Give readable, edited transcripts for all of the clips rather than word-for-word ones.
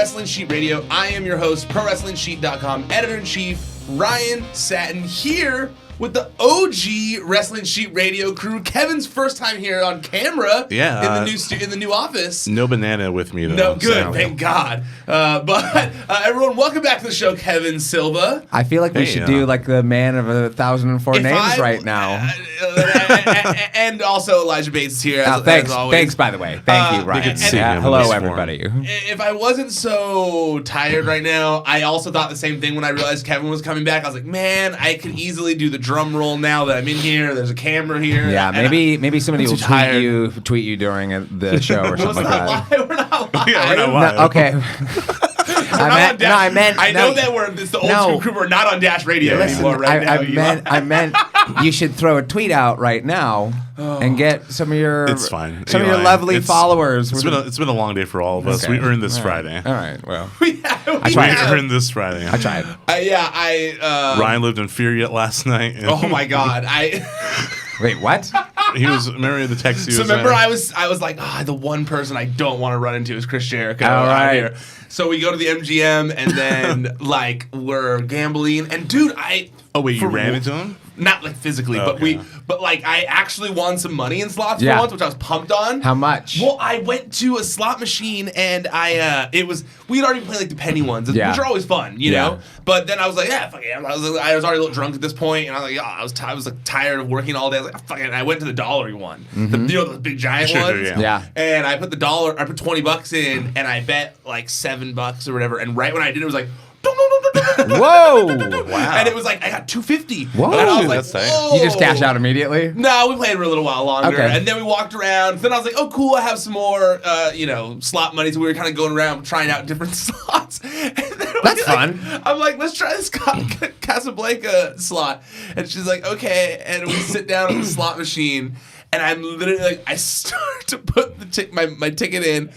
Wrestling Sheet Radio. I am your host, ProWrestlingSheet.com editor-in-chief, Ryan Satin, here with the OG Wrestling Sheet Radio crew. Kevin's first time here on camera in the new office. No banana with me, though. No, good, thank God. But everyone, welcome back to the show, Kevin Silva. I feel like we should do like the man of 1,004 names right now. And also Elijah Bates is here, thanks, as always. Thanks, by the way. Thank you, Ryan. Hello, everybody. If I wasn't so tired right now, I also thought the same thing when I realized Kevin was coming back. I was like, man, I could easily do the drum roll now that I'm in here. There's a camera here. Yeah, maybe somebody will tweet you during the show or something like that. We're not live. Yeah, we're not live. No, okay. I know that it's the old school crew. We're not on Dash Radio anymore right now. I meant you should throw a tweet out right now and get some of your It's fine. Some of your lovely followers. It's been a long day for all of us. Okay. We earned this Friday. All right. Well, we earned this Friday. I tried. Ryan lived in fear yet last night. Oh my God! Wait, what? He was married the text. So remember, I was like, the one person I don't want to run into is Chris Jericho. All right. Here. So we go to the MGM, and then we're gambling, and dude, you ran into him? Not like physically, but I actually won some money in slots for once, which I was pumped on. How much? Well, I went to a slot machine and we had already played like the penny ones, which are always fun, you know. But then I was like, fuck it. I was already a little drunk at this point, and I was like, I was like tired of working all day. I was like, fuck it. And I went to the $1 one, the big giant ones. And I put $20 in, and I bet like $7 or whatever. And right when I did, it was like, whoa! Wow! And it was like I got $250. Whoa! And I was like, that's tight. whoa. You just cash out immediately? No, we played for a little while longer, okay. And then we walked around. Then I was like, oh, cool! I have some more, slot money. So we were kind of going around trying out different slots. And then that's fun. I'm like, let's try this Casablanca slot, and she's like, okay. And we sit down at the slot machine. And I'm literally like, I start to put my ticket in,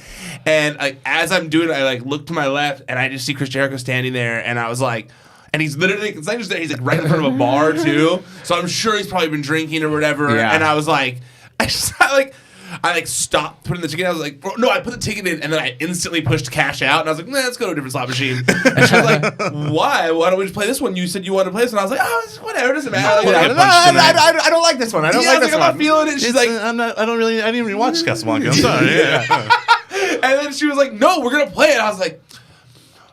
and like as I'm doing it, I like look to my left, and I just see Chris Jericho standing there, and I was like, and he's literally, it's not just that, he's like right in front of a bar too, so I'm sure he's probably been drinking or whatever. And I was like, I stopped putting the ticket in. I was like, no, I put the ticket in, and then I instantly pushed cash out, and I was like, let's go to a different slot machine. And she was like, why? Why don't we just play this one? You said you wanted to play this one. I was like, whatever, doesn't matter. I don't like this one. I don't like this one. I'm not feeling it. She's like, I didn't even watch Casablanca. I'm sorry. And then she was like, no, we're gonna play it. I was like,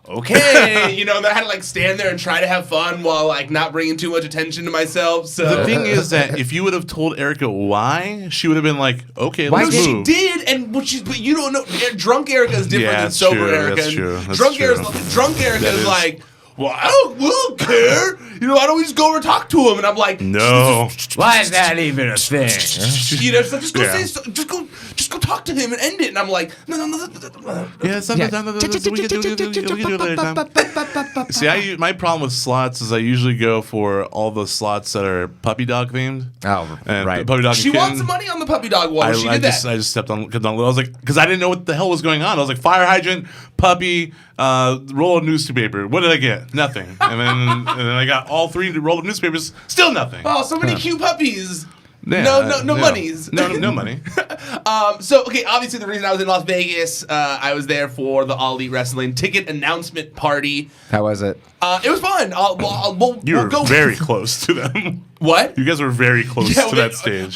okay, and then I had to like stand there and try to have fun while like not bringing too much attention to myself. So the thing is that if you would have told Erica why, she would have been like, okay, let's move. She did, but you don't know. Drunk Erica is different than sober Erica. That's true. Drunk Erica is like, well, I don't care. Why don't we just go over and talk to him? And I'm like, no. Why is that even a thing? It's like, just go talk to him and end it. And I'm like, no. Yeah, sometimes we can do it later time. See, my problem with slots is I usually go for all the slots that are puppy dog themed. Oh, and right. Puppy dog. She won some money on the puppy dog one. She did that. I just stepped on. I was like, because I didn't know what the hell was going on. I was like, fire hydrant, puppy, roll of newspaper. What did I get? Nothing. And then I got all 3 roll of newspapers. Still nothing. Oh, so many cute puppies. Yeah, no monies. No money. So, okay, obviously the reason I was in Las Vegas, I was there for the All Elite Wrestling ticket announcement party. How was it? It was fun. You were very close to them. What? You guys were very close to that stage.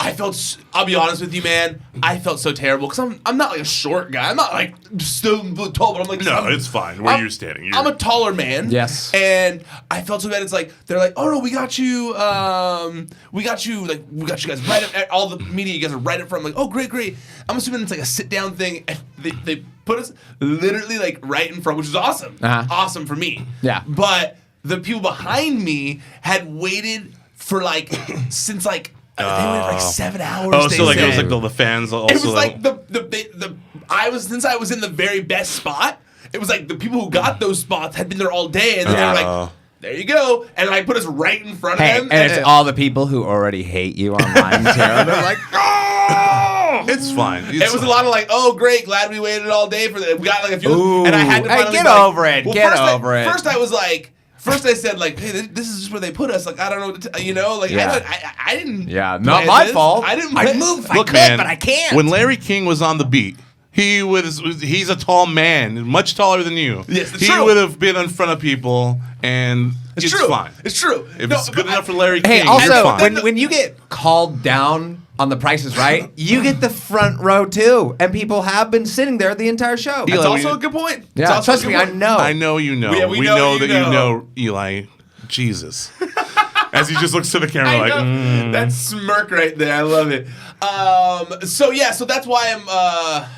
I'll be honest with you, man. I felt so terrible because I'm not like a short guy. I'm not like so tall, but I'm like it's fine. Where you're standing. I'm a taller man. Yes. And I felt so bad. It's like they're like, oh no, we got you guys right at all the media. You guys are right up front. I'm like, oh great. I'm assuming it's like a sit down thing. And they put us literally like right in front, which is awesome. Awesome for me. Yeah. But the people behind me had waited for like since like they waited for like 7 hours. Oh, so like it was like the fans also. It was like since I was in the very best spot. It was like the people who got those spots had been there all day, and then they were like, there you go, and I put us right in front of them. And it's all the people who already hate you online. They're like, oh! It's fine. It was a lot of like, oh great, glad we waited all day for that. We got like a few, and I had to finally get over it. Get over it. First I was like. First, I said like, "Hey, this is just where they put us." Like, I don't know, what to I didn't. Yeah, not my fault. I didn't. I'd move if I could, but I can't. When Larry King was on the beat, He's a tall man, much taller than you. Yes, it's he true. would have been in front of people, and it's true. fine. It's true. If it's good enough for Larry Hey, King, also, it's fine. when you get called down on The Price is Right, you get the front row too, and people have been sitting there the entire show. That's Eli, also a good point. It's Yeah, also a trust good me, I point. know. I know you know. Yeah, we know that you you know. know, Eli. Jesus. As he just looks to the camera like, That smirk right there, I love it. So that's why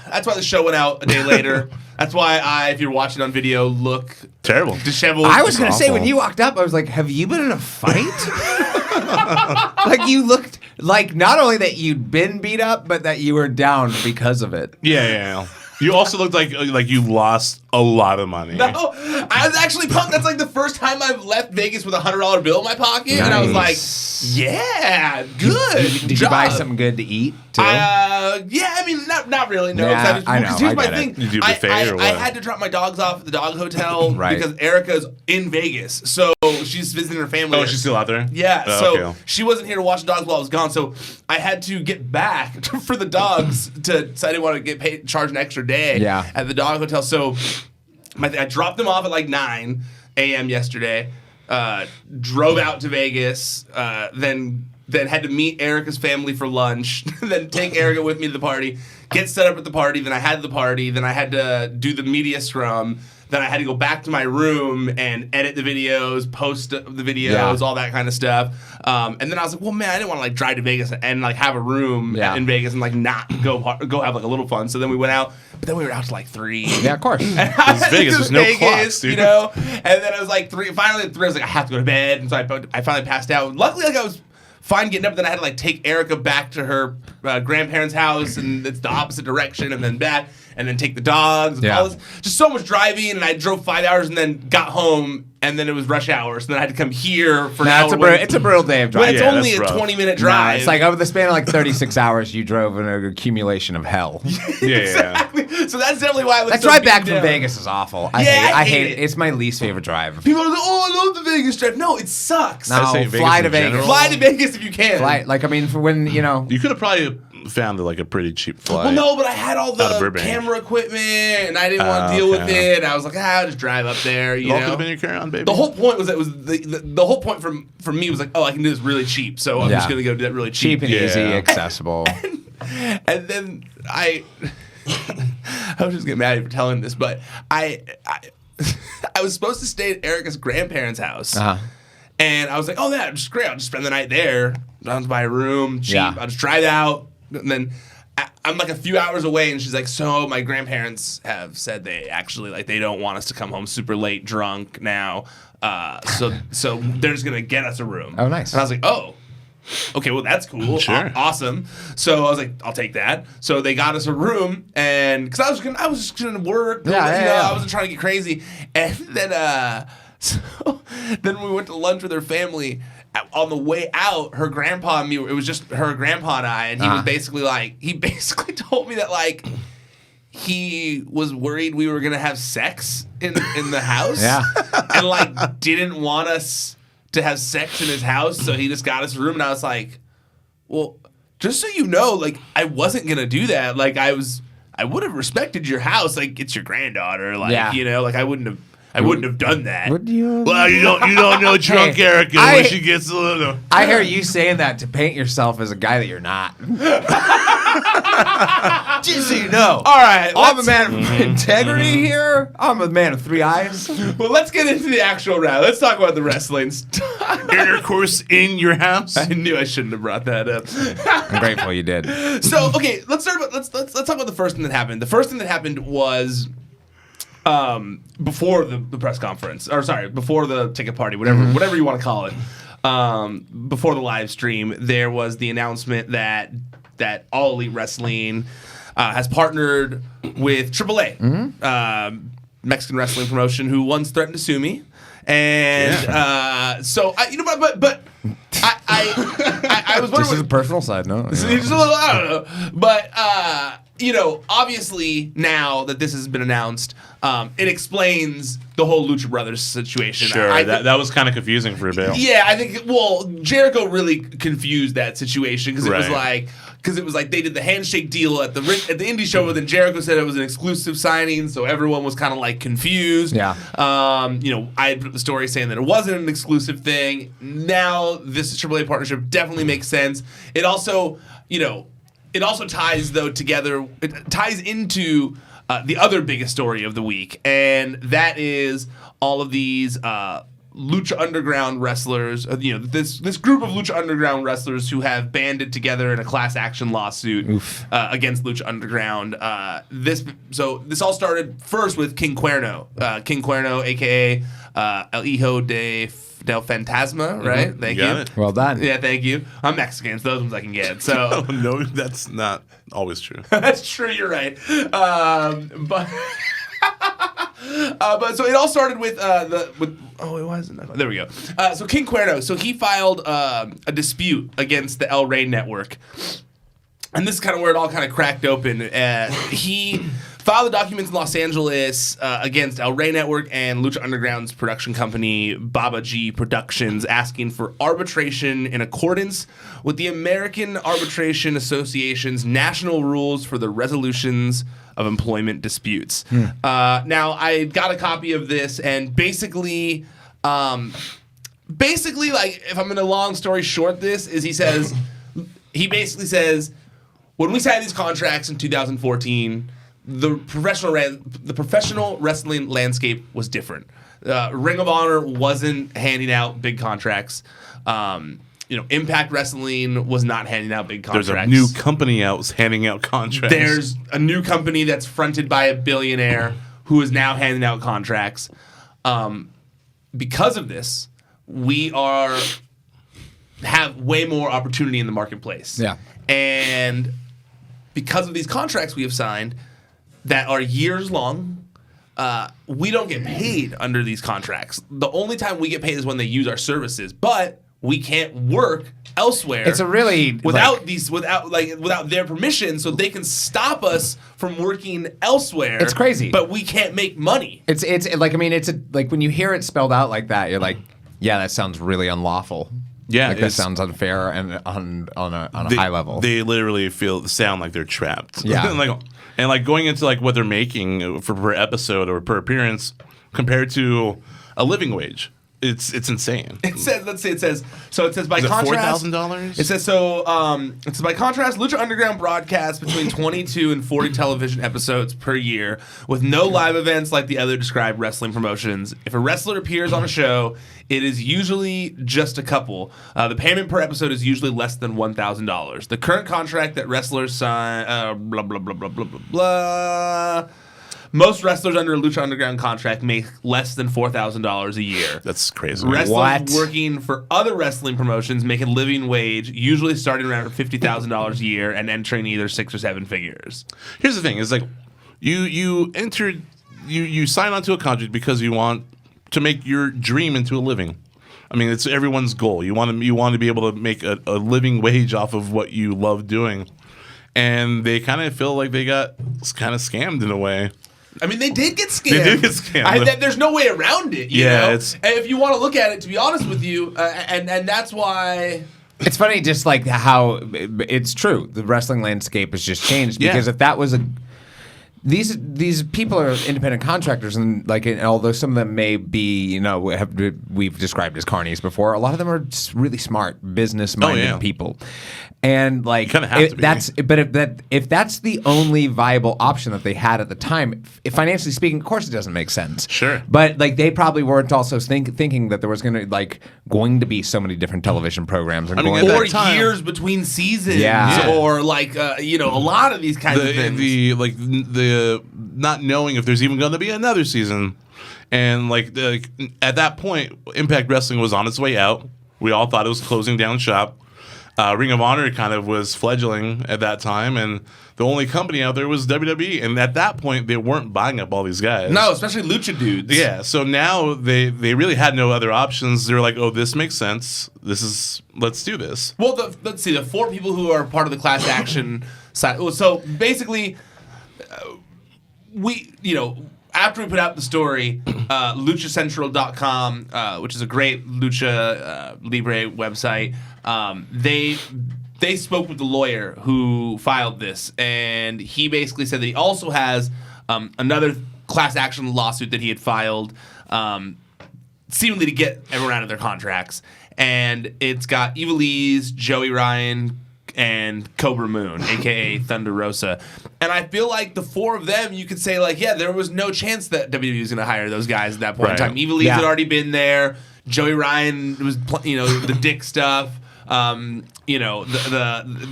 that's why the show went out a day later. That's why if you're watching on video, look terrible. disheveled. I was gonna say awful. when you walked up, I was like, "Have you been in a fight?" Like you looked like not only that you'd been beat up, but that you were down because of it. Yeah. You also looked like you lost a lot of money. No, I was actually pumped. That's like the first time I've left Vegas with $100 bill in my pocket, and I was like, "Yeah, good." Did you buy something good to eat too? Yeah, I mean, not really. No, Yeah, I know, because here's I my get it. thing. You do I buffet or what? had to drop my dogs off at the dog hotel Right. because Erica's in Vegas, so she's visiting her family. Oh, she's still out there? Yeah, Oh, so okay. she wasn't here to watch the dogs while I was gone, so I had to get back for the dogs so I didn't want to get paid, charged an extra day at the dog hotel. So I dropped them off at like 9 a.m. yesterday, drove out to Vegas, then had to meet Erica's family for lunch, then take Erica with me to the party, get set up at the party, then I had the party, then I had to do the media scrum, then I had to go back to my room and edit the videos, post the videos, all that kind of stuff. And then I was like, well, man, I didn't want to like drive to Vegas and like have a room in Vegas and like not go have like a little fun. So then we went out, but then we were out to like 3. Yeah, of course. Vegas, there's no clocks, dude. You know? And then it was like 3. Finally at 3, I was like, I have to go to bed. And so I finally passed out. Luckily, like I was fine getting up. Then I had to like take Erica back to her grandparents' house, and it's the opposite direction, and then back, and then take the dogs. And all this. Just so much driving, and I drove 5 hours, and then got home, and then it was rush hour, so then I had to come here for an hour. It's a brutal day of When driving. it's only a that's rough. 20-minute drive. It's like over the span of like 36 hours, you drove in an accumulation of hell. Yeah. Exactly. So that's definitely why I was That so drive back beat from down. Vegas is awful. I hate it. It's my least favorite drive. People are like, oh, I love the Vegas drive. No, it sucks. No, I say Vegas fly in to Vegas. general. Fly to Vegas if you can. Fly, like I mean, for when You could have probably found like a pretty cheap flight. Well, no, but I had all Out of the Burbank. camera equipment, and I didn't want to deal with okay. it. I was like, I'll just drive up there. You It all know, could have been your carry-on, baby. the whole point was that it was the whole point for me was like, oh, I can do this really cheap, so I'm just gonna go do that really cheap. cheap and easy, accessible. And then I was just getting mad at you for telling this, but I was supposed to stay at Erica's grandparents' house. And I was like, oh, that's great. I'll just spend the night there. Down to my room, cheap. Yeah. I'll just drive out. And then I'm like a few hours away, and she's like, so my grandparents have said they actually, like, they don't want us to come home super late drunk now. So they're just going to get us a room. Oh, nice. And I was like, oh. Okay, well, that's cool. Sure. Awesome. So I was like, I'll take that. So they got us a room, and because I was just gonna work. I wasn't trying to get crazy. And then then we went to lunch with her family. On the way out, her grandpa and me, it was just her grandpa and I, and he was basically told me that like he was worried we were gonna have sex in the house. Yeah. And like didn't want us to have sex in his house, so he just got us a room, and I was like, well, just so you know, like, I wasn't gonna do that. Like, I would have respected your house, like, it's your granddaughter, like, you know, like, I wouldn't have done that. Would you? Well, you don't know drunk Hey, Erica when she gets a little. I hear you saying that to paint yourself as a guy that you're not. Just so you know. All right, I'm a man of integrity here. I'm a man of 3 eyes. well, let's get into the actual round. Let's talk about the wrestling stuff. Intercourse in your house. I knew I shouldn't have brought that up. I'm grateful you did. So, okay, let's talk about the first thing that happened. The first thing that happened was before the press conference, or sorry, before the ticket party, whatever you want to call it. Before the live stream, there was the announcement that All Elite Wrestling has partnered with AAA, Mexican wrestling promotion, who once threatened to sue me. And so I, but I was wondering. This is a personal side note. It's a little, I don't know, but obviously now that this has been announced, it explains the whole Lucha Brothers situation. Sure, that was kind of confusing for a bit. Yeah, I think. Well, Jericho really confused that situation because Right. it was like they did the handshake deal at the indie show, but then Jericho said it was an exclusive signing, so everyone was kind of like confused. Yeah. I had put up the story saying that it wasn't an exclusive thing. Now this AAA partnership definitely makes sense. It also, it also ties together. It ties into the other biggest story of the week, and that is all of these Lucha Underground wrestlers. This group of Lucha Underground wrestlers who have banded together in a class action lawsuit against Lucha Underground. This all started first with King Cuerno, aka El Hijo del Fantasma, right? Thank you. Got it. Well done. Yeah, thank you. I'm Mexican, so those ones I can get. So No, that's not always true. that's true. You're right. But so it all started with why isn't that? There we go. So King Cuerno. So he filed a dispute against the El Rey Network, and this is kind of where it all kind of cracked open. He filed the documents in Los Angeles against El Rey Network and Lucha Underground's production company, Baba G Productions, asking for arbitration in accordance with the American Arbitration Association's national rules for the resolutions of employment disputes. Now, I got a copy of this, and basically, like, if I'm in a long story short, he basically says, when we signed these contracts in 2014, the professional wrestling landscape was different. Ring of Honor wasn't handing out big contracts. Impact Wrestling was not handing out big contracts. There's a new company out handing out contracts. There's a new company that's fronted by a billionaire who is now handing out contracts. Because of this, we have way more opportunity in the marketplace. Yeah. And because of these contracts we have signed that are years long, we don't get paid under these contracts. The only time we get paid is when they use our services, but we can't work elsewhere. It's a really without their permission, so they can stop us from working elsewhere. It's crazy, but we can't make money. It's when you hear it spelled out like that, you're like, yeah, that sounds really unlawful. Yeah, that sounds unfair and on a high level. They literally sound like they're trapped. Yeah, and going into what they're making per episode or per appearance compared to a living wage. It's insane. It says by contrast $4,000. It says by contrast, Lucha Underground broadcasts between 22 and 40 television episodes per year with no live events like the other described wrestling promotions. If a wrestler appears on a show, it is usually just a couple. The payment per episode is usually less than $1,000. The current contract that wrestlers sign, blah blah blah blah blah blah blah. Most wrestlers under a Lucha Underground contract make less than $4,000 a year. That's crazy. Wrestlers working for other wrestling promotions make a living wage, usually starting around $50,000 a year and entering either 6 or 7 figures. Here's the thing: is you sign onto a contract because you want to make your dream into a living. I mean, it's everyone's goal. You want to be able to make a living wage off of what you love doing, and they kind of feel like they got kind of scammed in a way. I mean, they did get scammed. There's no way around it. You know? And if you want to look at it, to be honest with you, and that's why. It's funny, just like how it's true. The wrestling landscape has just changed because if that was these people are independent contractors, and although some of them may be, we've described as carnies before, a lot of them are just really smart, business-minded people, and kind of have to be. But if that's the only viable option that they had at the time, financially speaking, of course, it doesn't make sense. Sure, but they probably weren't also thinking that there was going to be so many different television programs, or years between seasons, or a lot of these kinds of things. The not knowing if there's even going to be another season, and at that point, Impact Wrestling was on its way out. We all thought it was closing down shop. Ring of Honor kind of was fledgling at that time, and the only company out there was WWE. And at that point, they weren't buying up all these guys. No, especially Lucha dudes. Yeah, so now they really had no other options. They were like, oh, this makes sense. Let's do this. Well, let's see. The 4 people who are part of the class action side. So basically, after we put out the story, LuchaCentral.com, which is a great Lucha Libre website, they spoke with the lawyer who filed this, and he basically said that he also has another class action lawsuit that he had filed, seemingly to get everyone out of their contracts, and it's got Evilise, Joey Ryan, and Cobra Moon, a.k.a. Thunder Rosa. And I feel like the four of them, you could say, like, yeah, there was no chance that WWE was going to hire those guys at that point in time. Evilise had already been there. Joey Ryan was, the dick stuff. The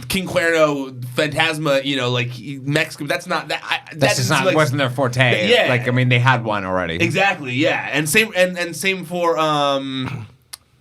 King Cuerno, Phantasma, Mexico. That's not that. That's just not wasn't their forte. Yeah, they had one already. Exactly. Yeah, and same for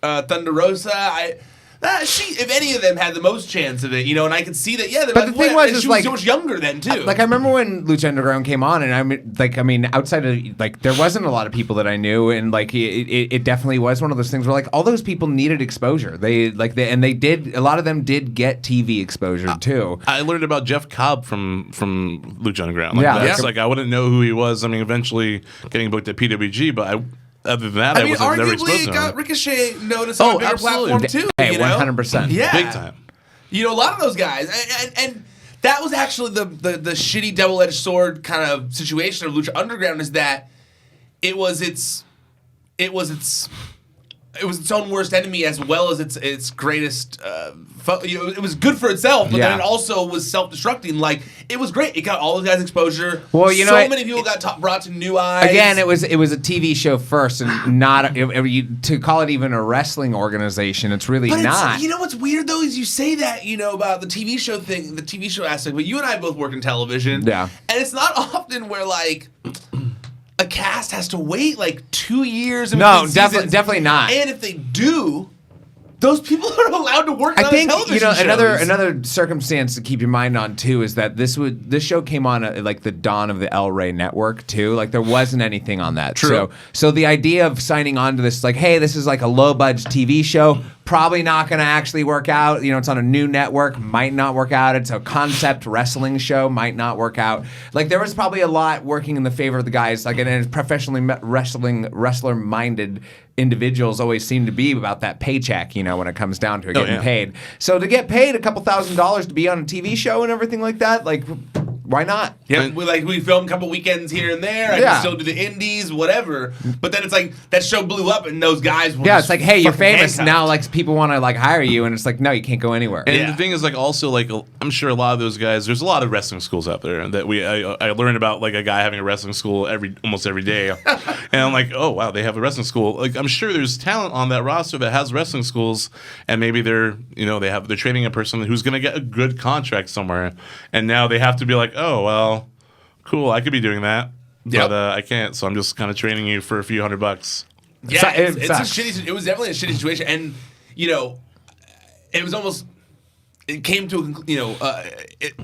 Thunder Rosa. If any of them had the most chance of it, and I could see that. Yeah, but the thing was, she was so much younger then too. Like I remember when Lucha Underground came on, and outside of there wasn't a lot of people that I knew, and it definitely was one of those things where all those people needed exposure. They did. A lot of them did get TV exposure too. I learned about Jeff Cobb from Lucha Underground. I wouldn't know who he was. I mean, eventually getting booked at PWG, but other than that, I was never exposed to him. Arguably, got Ricochet noticed on a bigger platform too. Hey, 100%. Yeah, big time. A lot of those guys, and that was actually the shitty double-edged sword kind of situation of Lucha Underground, is that it was its own worst enemy as well as its greatest. It was good for itself, but then it also was self-destructing. Like, it was great. It got all those guys exposure. Well, many people got brought to new eyes. Again, it was a TV show first, and not to call it even a wrestling organization. It's really not. What's weird though is you say that about the TV show thing, the TV show aspect, but you and I both work in television. Yeah, and it's not often where a cast has to wait 2 years. No, definitely not. And if they do, those people are allowed to work on television shows. Another circumstance to keep your mind on too is that this show came on at the dawn of the El Rey network too. There wasn't anything on that. True. So the idea of signing on to this, hey, this is a low budget TV show, probably not going to actually work out. It's on a new network, might not work out. It's a concept wrestling show, might not work out. There was probably a lot working in the favor of the guys. And professionally wrestler-minded individuals always seem to be about that paycheck, when it comes down to it, getting paid. So to get paid a couple $1,000s to be on a TV show and everything like that, why not? Yeah, we film a couple weekends here and there. I can still do the indies, whatever. But then it's that show blew up and those guys were it's hey, you're famous now. People want to hire you, and it's no, you can't go anywhere. And the thing is, also I'm sure a lot of those guys. There's a lot of wrestling schools out there that I learned about a guy having a wrestling school almost every day, and I'm oh wow, they have a wrestling school. I'm sure there's talent on that roster that has wrestling schools, and maybe they're training a person who's going to get a good contract somewhere, and now they have to be oh well, cool, I could be doing that, but I can't, so I'm just kind of training you for a few $100. Yeah, it was definitely a shitty situation, and it was almost, it came to it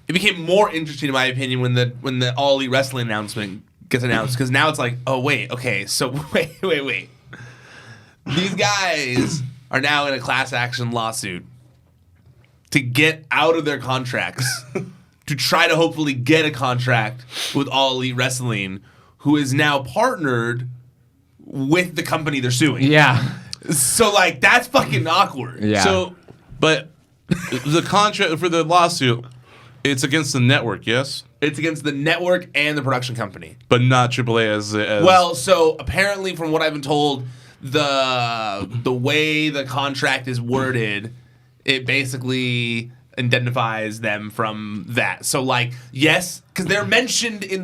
became more interesting in my opinion when the All Elite Wrestling announcement gets announced, because now it's oh wait, okay, so wait, these guys are now in a class action lawsuit to get out of their contracts. To try to hopefully get a contract with All Elite Wrestling, who is now partnered with the company they're suing. Yeah. So, that's fucking awkward. Yeah. So, but the contract for the lawsuit, it's against the network, yes? It's against the network and the production company. But not AAA as Well, so apparently from what I've been told, the way the contract is worded, it basically indemnifies them from that. So yes, because they're mentioned in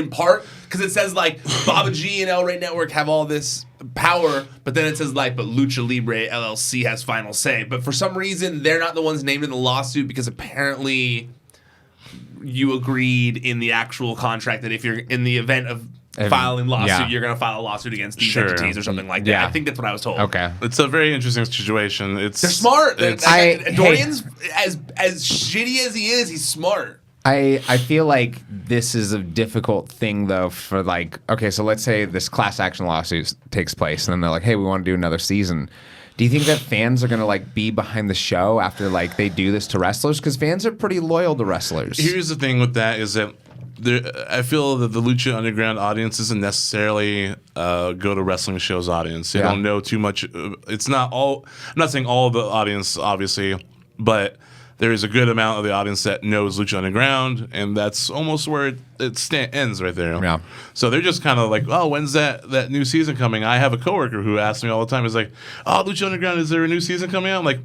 part because it says Baba G and El Rey Network have all this power, but then it says but Lucha Libre LLC has final say. But for some reason they're not the ones named in the lawsuit, because apparently you agreed in the actual contract that if you're in the event of filing lawsuit, you're going to file a lawsuit against these entities or something like that. Yeah. I think that's what I was told. Okay. It's a very interesting situation. They're smart. Dorian's, as shitty as he is, he's smart. I feel like this is a difficult thing, though, for okay, so let's say this class action lawsuit takes place, and then they're hey, we want to do another season. Do you think that fans are gonna like be behind the show after like they do this to wrestlers? Because fans are pretty loyal to wrestlers. Here's the thing with that is that I feel that the Lucha Underground audience isn't necessarily go to wrestling shows audience. They don't know too much. It's not all. I'm not saying all of the audience, obviously, but there is a good amount of the audience that knows Lucha Underground, and that's almost where it ends right there. Yeah. So they're just kind of like, oh, when's that new season coming? I have a coworker who asks me all the time. He's like, oh, Lucha Underground, is there a new season coming out? I'm like,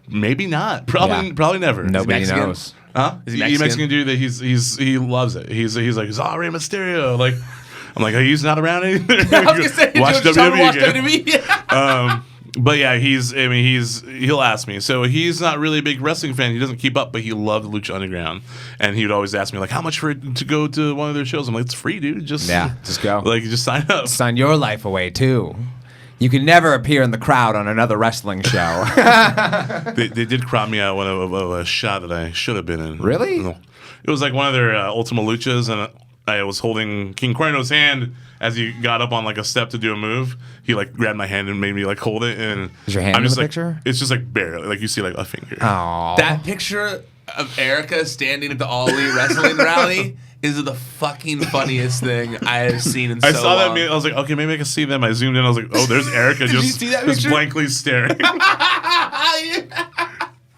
maybe not. Probably never. Nobody knows. Huh? Is he He's a Mexican? Mexican dude that he loves it. He's like, it's all Rey Mysterio. Like, I'm like, he's not around either. I was gonna say, watch WWE again. WWE. But yeah, he'll ask me. So he's not really a big wrestling fan. He doesn't keep up, but he loved Lucha Underground, and he would always ask me like, how much for it to go to one of their shows? I'm like, it's free, dude. Just go. Like, just sign up. Sign your life away too. You can never appear in the crowd on another wrestling show. They did crop me out of a shot that I should have been in. Really? It was like one of their Ultima Luchas, and I was holding King Cuerno's hand as he got up on like a step to do a move. He like grabbed my hand and made me like hold it. And Is your hand I'm in just the like, picture? It's just like barely, like you see like a finger. Oh, That picture of Erica standing at the All Elite Wrestling rally is the fucking funniest thing I have seen in so I saw long. that. I was like, okay, maybe I can see them. I zoomed in. I was like, oh, there's Erica Did you just, see that just picture? blankly staring.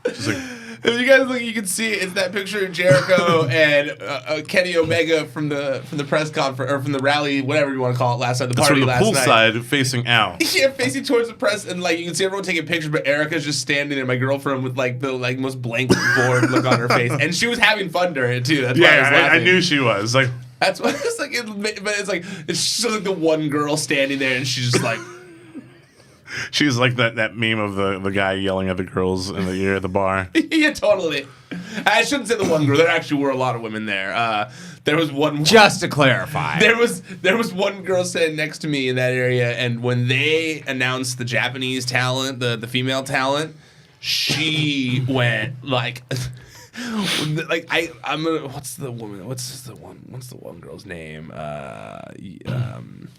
Just like, If you guys look, you can see it's that picture of Jericho and Kenny Omega from the press conference or from the rally, whatever you want to call it, last night, the it's party from the last pool night. side facing out. Yeah, facing towards the press, and like you can see everyone taking pictures, but Erica's just standing there, my girlfriend, with like the most blank, bored look on her face, and she was having fun during it too. That's why I was Yeah, I laughing. knew she was like. That's what it's like. But it's like it's just like the one girl standing there, and she's just like. She's like that meme of the guy yelling at the girls in the ear at the bar. Yeah, totally. I shouldn't say the one girl. There actually were a lot of women there. There was one. just to clarify. There was one girl standing next to me in that area, and when they announced the Japanese talent, the female talent, she went like. Like I'm gonna. What's the one girl's name? I'm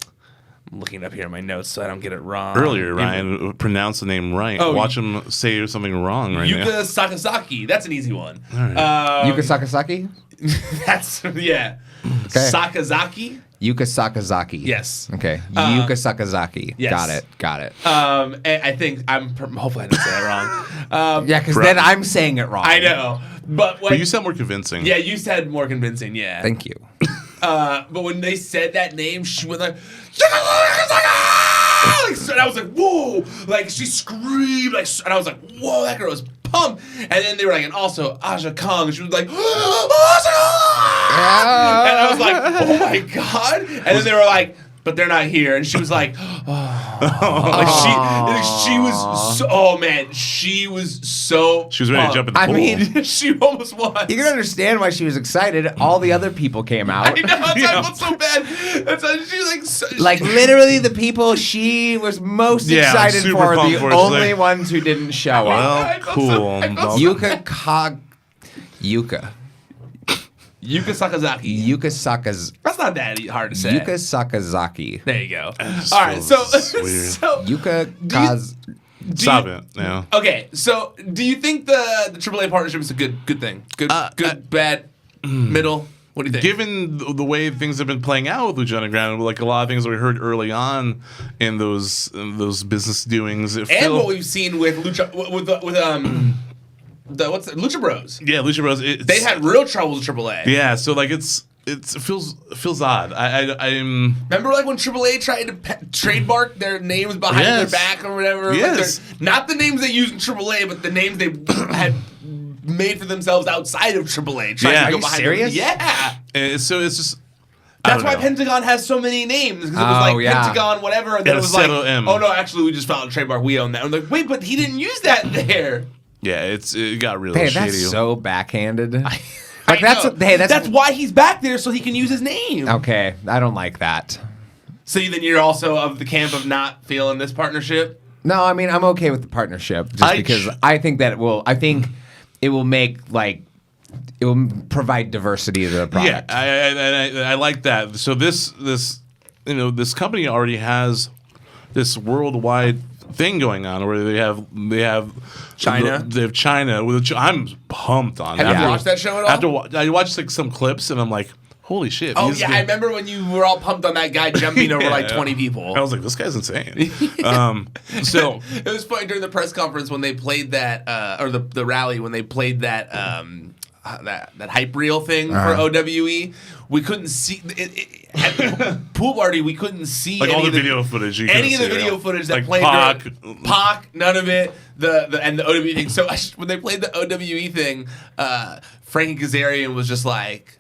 looking up here in my notes so I don't get it wrong. Earlier, Ryan pronounced the name right. Oh, Watch him say something wrong right now. Yuka Sakazaki. That's an easy one. Yuka Sakazaki? That's yeah. Okay. Sakazaki. Yuka Sakazaki. Yes. Okay. Yuka Sakazaki. yes. Got it. And I think hopefully I didn't say that wrong. Yeah, because then I'm saying it wrong. I know, but when But you sound more convincing. yeah, you said more convincing. Yeah. Thank you. But when they said that name, she went like, and I was like, whoa! Like she screamed, like, and I was like, whoa! That girl was pumped. And then they were like, and also Aja Kong. She was like, Aja Kong! And I was like, oh my god! And then they were like, but they're not here. And she was like, like she was so, oh man, she was so. She was ready to jump in the I pool. mean, She almost was. you can understand why she was excited. All the other people came out. I know, that's why I felt so bad. That's why she was like, Like literally the people she was most Yeah, excited super for, pumped the for it. She's only like- ones who didn't show up. Well, I felt cool. I felt Yuka Yuka Sakazaki. Yuka Sakaz That's not that hard to say. Yuka Sakazaki. There you go. just All right, so feels weird. so Yuka Do you- Kaz Stop it. Yeah. okay. So do you think the AAA partnership is a good thing? Good, bad, middle. What do you think? Given the way things have been playing out with Lucha Underground, like a lot of things that we heard early on in those business doings, and what we've seen with Lucha with Lucha Bros. yeah, Lucha Bros. They had real trouble with AAA. yeah, so like it feels odd. I'm Remember, like when AAA tried to trademark their names behind Yes. their back or whatever. Yes. Like not the names they use in AAA, but the names they had made for themselves outside of AAA. Trying Yeah. to go Are you behind serious? Them. Yeah. so it's just. I That's don't why know. Pentagon has so many names. Because it was Oh, like yeah. Pentagon, whatever, and then Yeah, it was like, Settle M. oh no, actually we just filed a trademark. We own that. I'm like, wait, but he didn't use that there. Yeah, it got really Hey, shady. that's so backhanded. I that's know. what- hey, that's- why he's back there so he can use his name. Okay, I don't like that. So then you're also of the camp of not feeling this partnership. No, I mean I'm okay with the partnership just because I think that it will make it will provide diversity to the product. Yeah, I like that. So this company already has this worldwide thing going on where they have China. They have China, which I'm pumped on. Have you watched that show at all? I watched like some clips and I'm like, holy shit. Oh yeah, I remember when you were all pumped on that guy jumping over like 20 people. I was like, this guy's insane. So it was funny during the press conference when they played that, or the rally when they played that that hype reel thing for OWE. We couldn't see at the pool party. We couldn't see like all the video footage. Any of the video footage that like played Pac, none of it. And the OWE thing. So when they played the OWE thing, Frankie Kazarian was just like,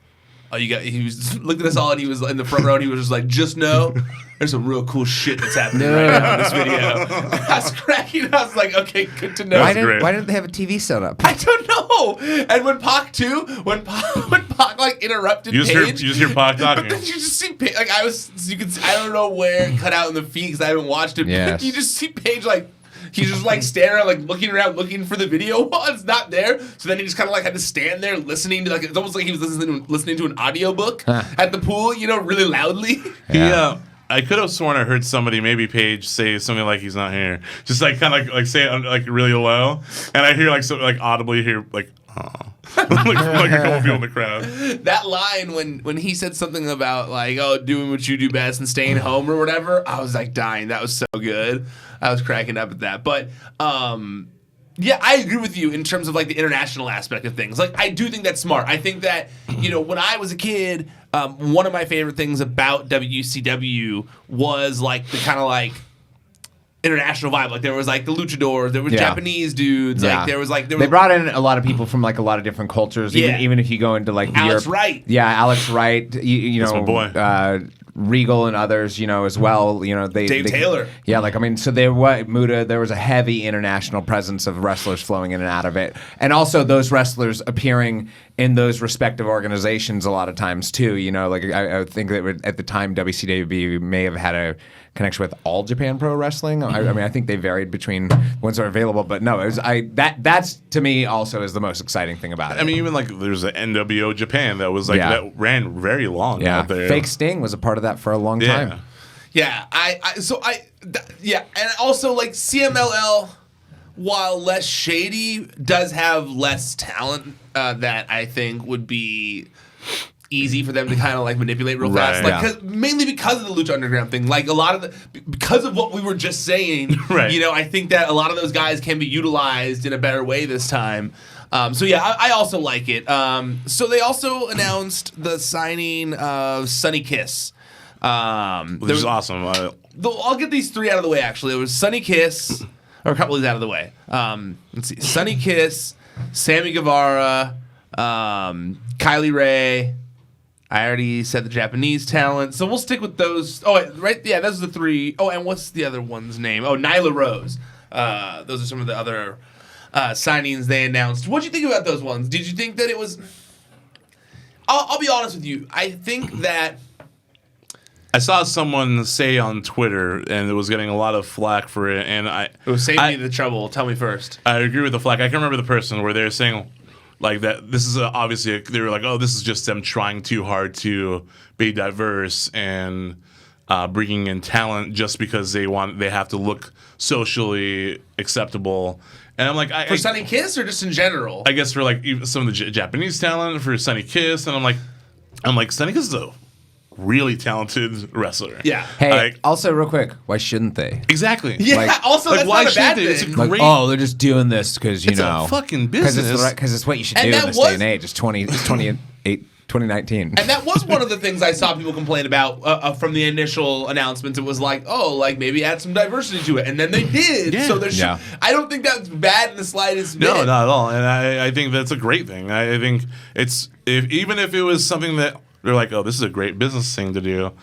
"Oh, he was looked at us all, and he was in the front row, and he was just like, just know there's some real cool shit that's happening right now in this video." I was cracking up. I was like, okay, good to know. Why didn't they have a TV set up? I don't know. And when Pac like interrupted Paige, you just hear Pac talking. but then you just see Paige, like I don't know where it cut out in the feed because I haven't watched it. Yes. But you just see Paige like. He's just like standing around, like looking around, looking for the video while it's not there. So then he just kind of like had to stand there listening to like it's almost like he was listening to an audiobook at the pool, really loudly. Yeah. I could have sworn I heard somebody, maybe Paige, say something like he's not here. Just like kind of like say it like really low, and I hear like something like audibly hear like like a couple people in the crowd. That line when he said something about like doing what you do best and staying home or whatever, I was like dying. That was so good. I was cracking up at that. But yeah, I agree with you in terms of like the international aspect of things. Like I do think that's smart. I think that when I was a kid, one of my favorite things about WCW was like the kind of like international vibe. Like there was like the luchadors, there was Japanese dudes. Yeah. Like there was they brought in a lot of people from like a lot of different cultures. Even if you go into like Alex Europe, Wright. Yeah, Alex Wright. That's my boy. Regal and others, as well. Dave Taylor. Yeah, so there was a heavy international presence of wrestlers flowing in and out of it, and also those wrestlers appearing in those respective organizations a lot of times too. I think that at the time WCW may have had a connection with All Japan Pro Wrestling. I think they varied between ones that are available, but no, that's to me also is the most exciting thing about it. I mean, even like there's an NWO Japan that was like that ran very long out there. Fake Sting was a part of that for a long time. Yeah, and also like CMLL, while less shady, does have less talent that I think would be easy for them to kind of like manipulate real fast, mainly because of the Lucha Underground thing. Like a lot of because of what we were just saying, I think that a lot of those guys can be utilized in a better way this time. So yeah, I also like it. So they also announced the signing of Sonny Kiss, which is awesome. I'll get these three out of the way. Actually, it was Sonny Kiss, or a couple of these out of the way. Let's see, Sonny Kiss, Sammy Guevara, Kylie Ray. I already said the Japanese talent, so we'll stick with those. Oh, right, yeah, those are the three. Oh, and what's the other one's name? Oh, Nyla Rose. Those are some of the other signings they announced. What did you think about those ones? Did you think that it was? I'll be honest with you. I think that I saw someone say on Twitter, and it was getting a lot of flack for it, and it was saving me the trouble. Tell me first. I agree with the flack. I can remember the person where they were saying. Like that, this is obviously they were like, oh, this is just them trying too hard to be diverse and bringing in talent just because they have to look socially acceptable. And I'm like, for Sonny Kiss or just in general? I guess for like even some of the Japanese talent for Sonny Kiss, and I'm like, Sonny Kiss is a really talented wrestler. Yeah. Hey, also real quick, why shouldn't they? Exactly. Yeah. Also, that's why not a bad shouldn't they? thing. It's a great. They're just doing this because it's a fucking business. Because it's what you should do in this day and age. It's 2019. And that was one of the things I saw people complain about from the initial announcements. It was like, maybe add some diversity to it, and then they did. Yeah. So there's. I don't think that's bad in the slightest bit. No, not at all. And I think that's a great thing. I think it's even if it was something that. They're like, oh, this is a great business thing to do.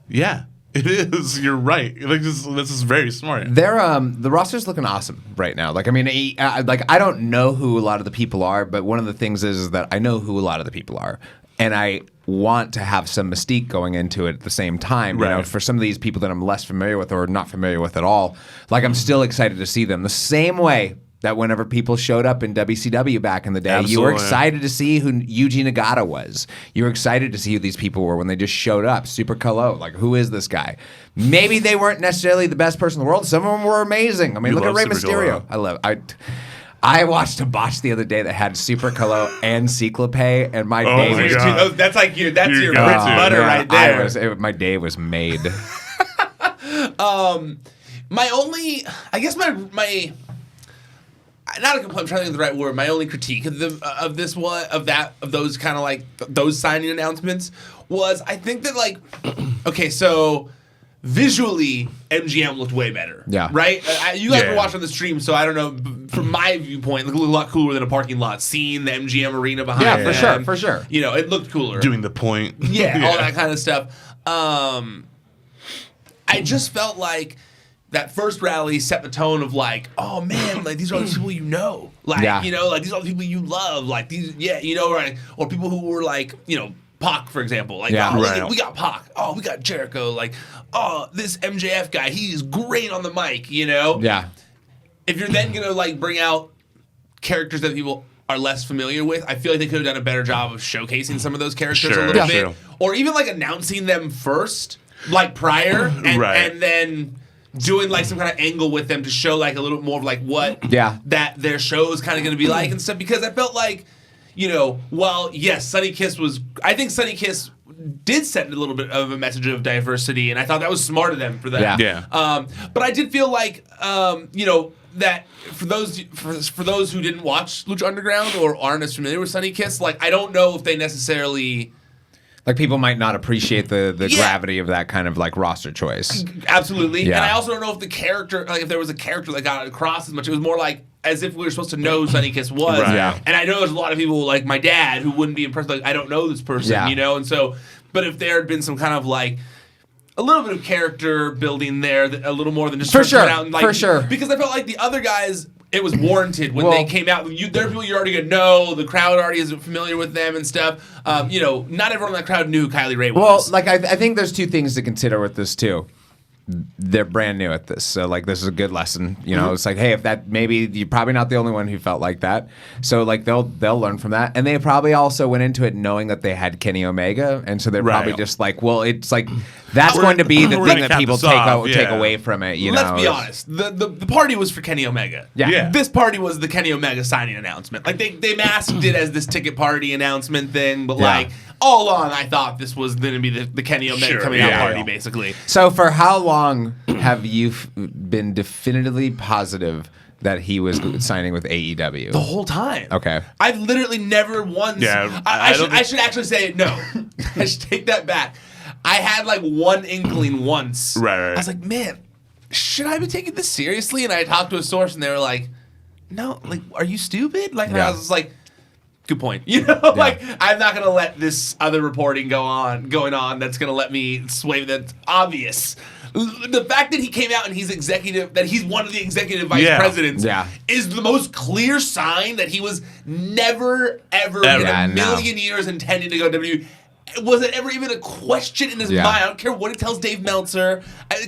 Yeah, it is. You're right. Like this is very smart. The roster's looking awesome right now. Like, I mean, I don't know who a lot of the people are, but one of the things is that I know who a lot of the people are, and I want to have some mystique going into it at the same time. Right. For some of these people that I'm less familiar with or not familiar with at all, like I'm still excited to see them. The same way that whenever people showed up in WCW back in the day, you were Absolutely. excited to see who Yuji Nagata was. You were excited to see who these people were when they just showed up. Super Colo, like, who is this guy? Maybe they weren't necessarily the best person in the world. Some of them were amazing. I mean, You look at love Rey Super Mysterio. Colo. I watched a botch the other day that had Super Colo and Cyclope, and my Oh day my was God. That's like your bread You and got to. butter right there. my day was made. My only, I guess my not a complaint. I'm trying to think of the right word. My only critique of those kind of like those signing announcements was I think that like, okay, so visually MGM looked way better. Yeah. Right. You guys Yeah. were watching the stream, so I don't know. From my viewpoint, it looked a lot cooler than a parking lot. Seeing the MGM arena behind. Yeah, them, for sure. You know, it looked cooler. Doing the point. Yeah, all that kind of stuff. I just felt like that first rally set the tone of like, oh man, like these are all the people you know, like Yeah. you know, like these are all the people you love, like these, yeah, you know, right? Or people who were like, you know, Pac, for example, like, Yeah. oh, look Right. at- we got Pac, oh, we got Jericho, like, oh, this MJF guy, he's great on the mic, you know. Yeah. If you're then gonna like bring out characters that people are less familiar with, I feel like they could have done a better job of showcasing some of those characters Sure, a little yeah. bit, True. or even like announcing them first, like prior, and, Right. and then doing like some kind of angle with them to show like a little bit more of like what Yeah. that their show is kind of going to be like and stuff. Because I felt like, you know, while yes, Sunny Kiss I think Sunny Kiss did send a little bit of a message of diversity, and I thought that was smart of them for that. Yeah. But I did feel like, you know, that for those who didn't watch Lucha Underground or aren't as familiar with Sunny Kiss, like I don't know if they necessarily. Like people might not appreciate the Yeah. gravity of that kind of like roster choice. Absolutely. Yeah. And I also don't know if the character, like if there was a character that got across as much. It was more like as if we were supposed to know who Sunny Kiss was. Right. Yeah. And I know there's a lot of people like my dad who wouldn't be impressed. Like, I don't know this person, Yeah. you know? And so, but if there had been some kind of like, a little bit of character building there, a little more than just For first sure. coming out and, like, For sure. Because I felt like the other guys, it was warranted when Well- they came out. They're people you're already gonna know. The crowd already is familiar with them and stuff. You know, not everyone in that crowd knew who Kylie Ray Well, was. like I think there's two things to consider with this too. They're brand new at this, so like this is a good lesson. You know, it's like, hey, if that maybe you're probably not the only one who felt like that. So like they'll learn from that, and they probably also went into it knowing that they had Kenny Omega, and so they're probably Right. just like, well, it's like that's going to be the we're thing gonna that cap people this off, take yeah. away from it. You Let's know, be It's- honest. The party was for Kenny Omega. Yeah. Yeah. This party was the Kenny Omega signing announcement. Like they masked it as this ticket party announcement thing, but Yeah. like all along I thought this was going to be the Kenny Omega Sure, coming out yeah. party basically. So for how long have you been definitively positive that he was signing with AEW? The whole time. Okay. I've literally never once. Yeah, I don't should actually say no. I should take that back. I had like one inkling once. Right. I was like, man, should I be taking this seriously? And I talked to a source, and they were like, no, like, are you stupid? Like, and Yeah. I was just like, good point. You know, like, I'm not gonna let this other reporting going on. That's gonna let me sway. That's obvious. The fact that he came out and he's one of the executive vice Yeah. presidents, Yeah. is the most clear sign that he was never, ever Ever. in Yeah, a no. million years intending to go to WWE. Was it ever even a question in his Yeah. mind? I don't care what he tells Dave Meltzer.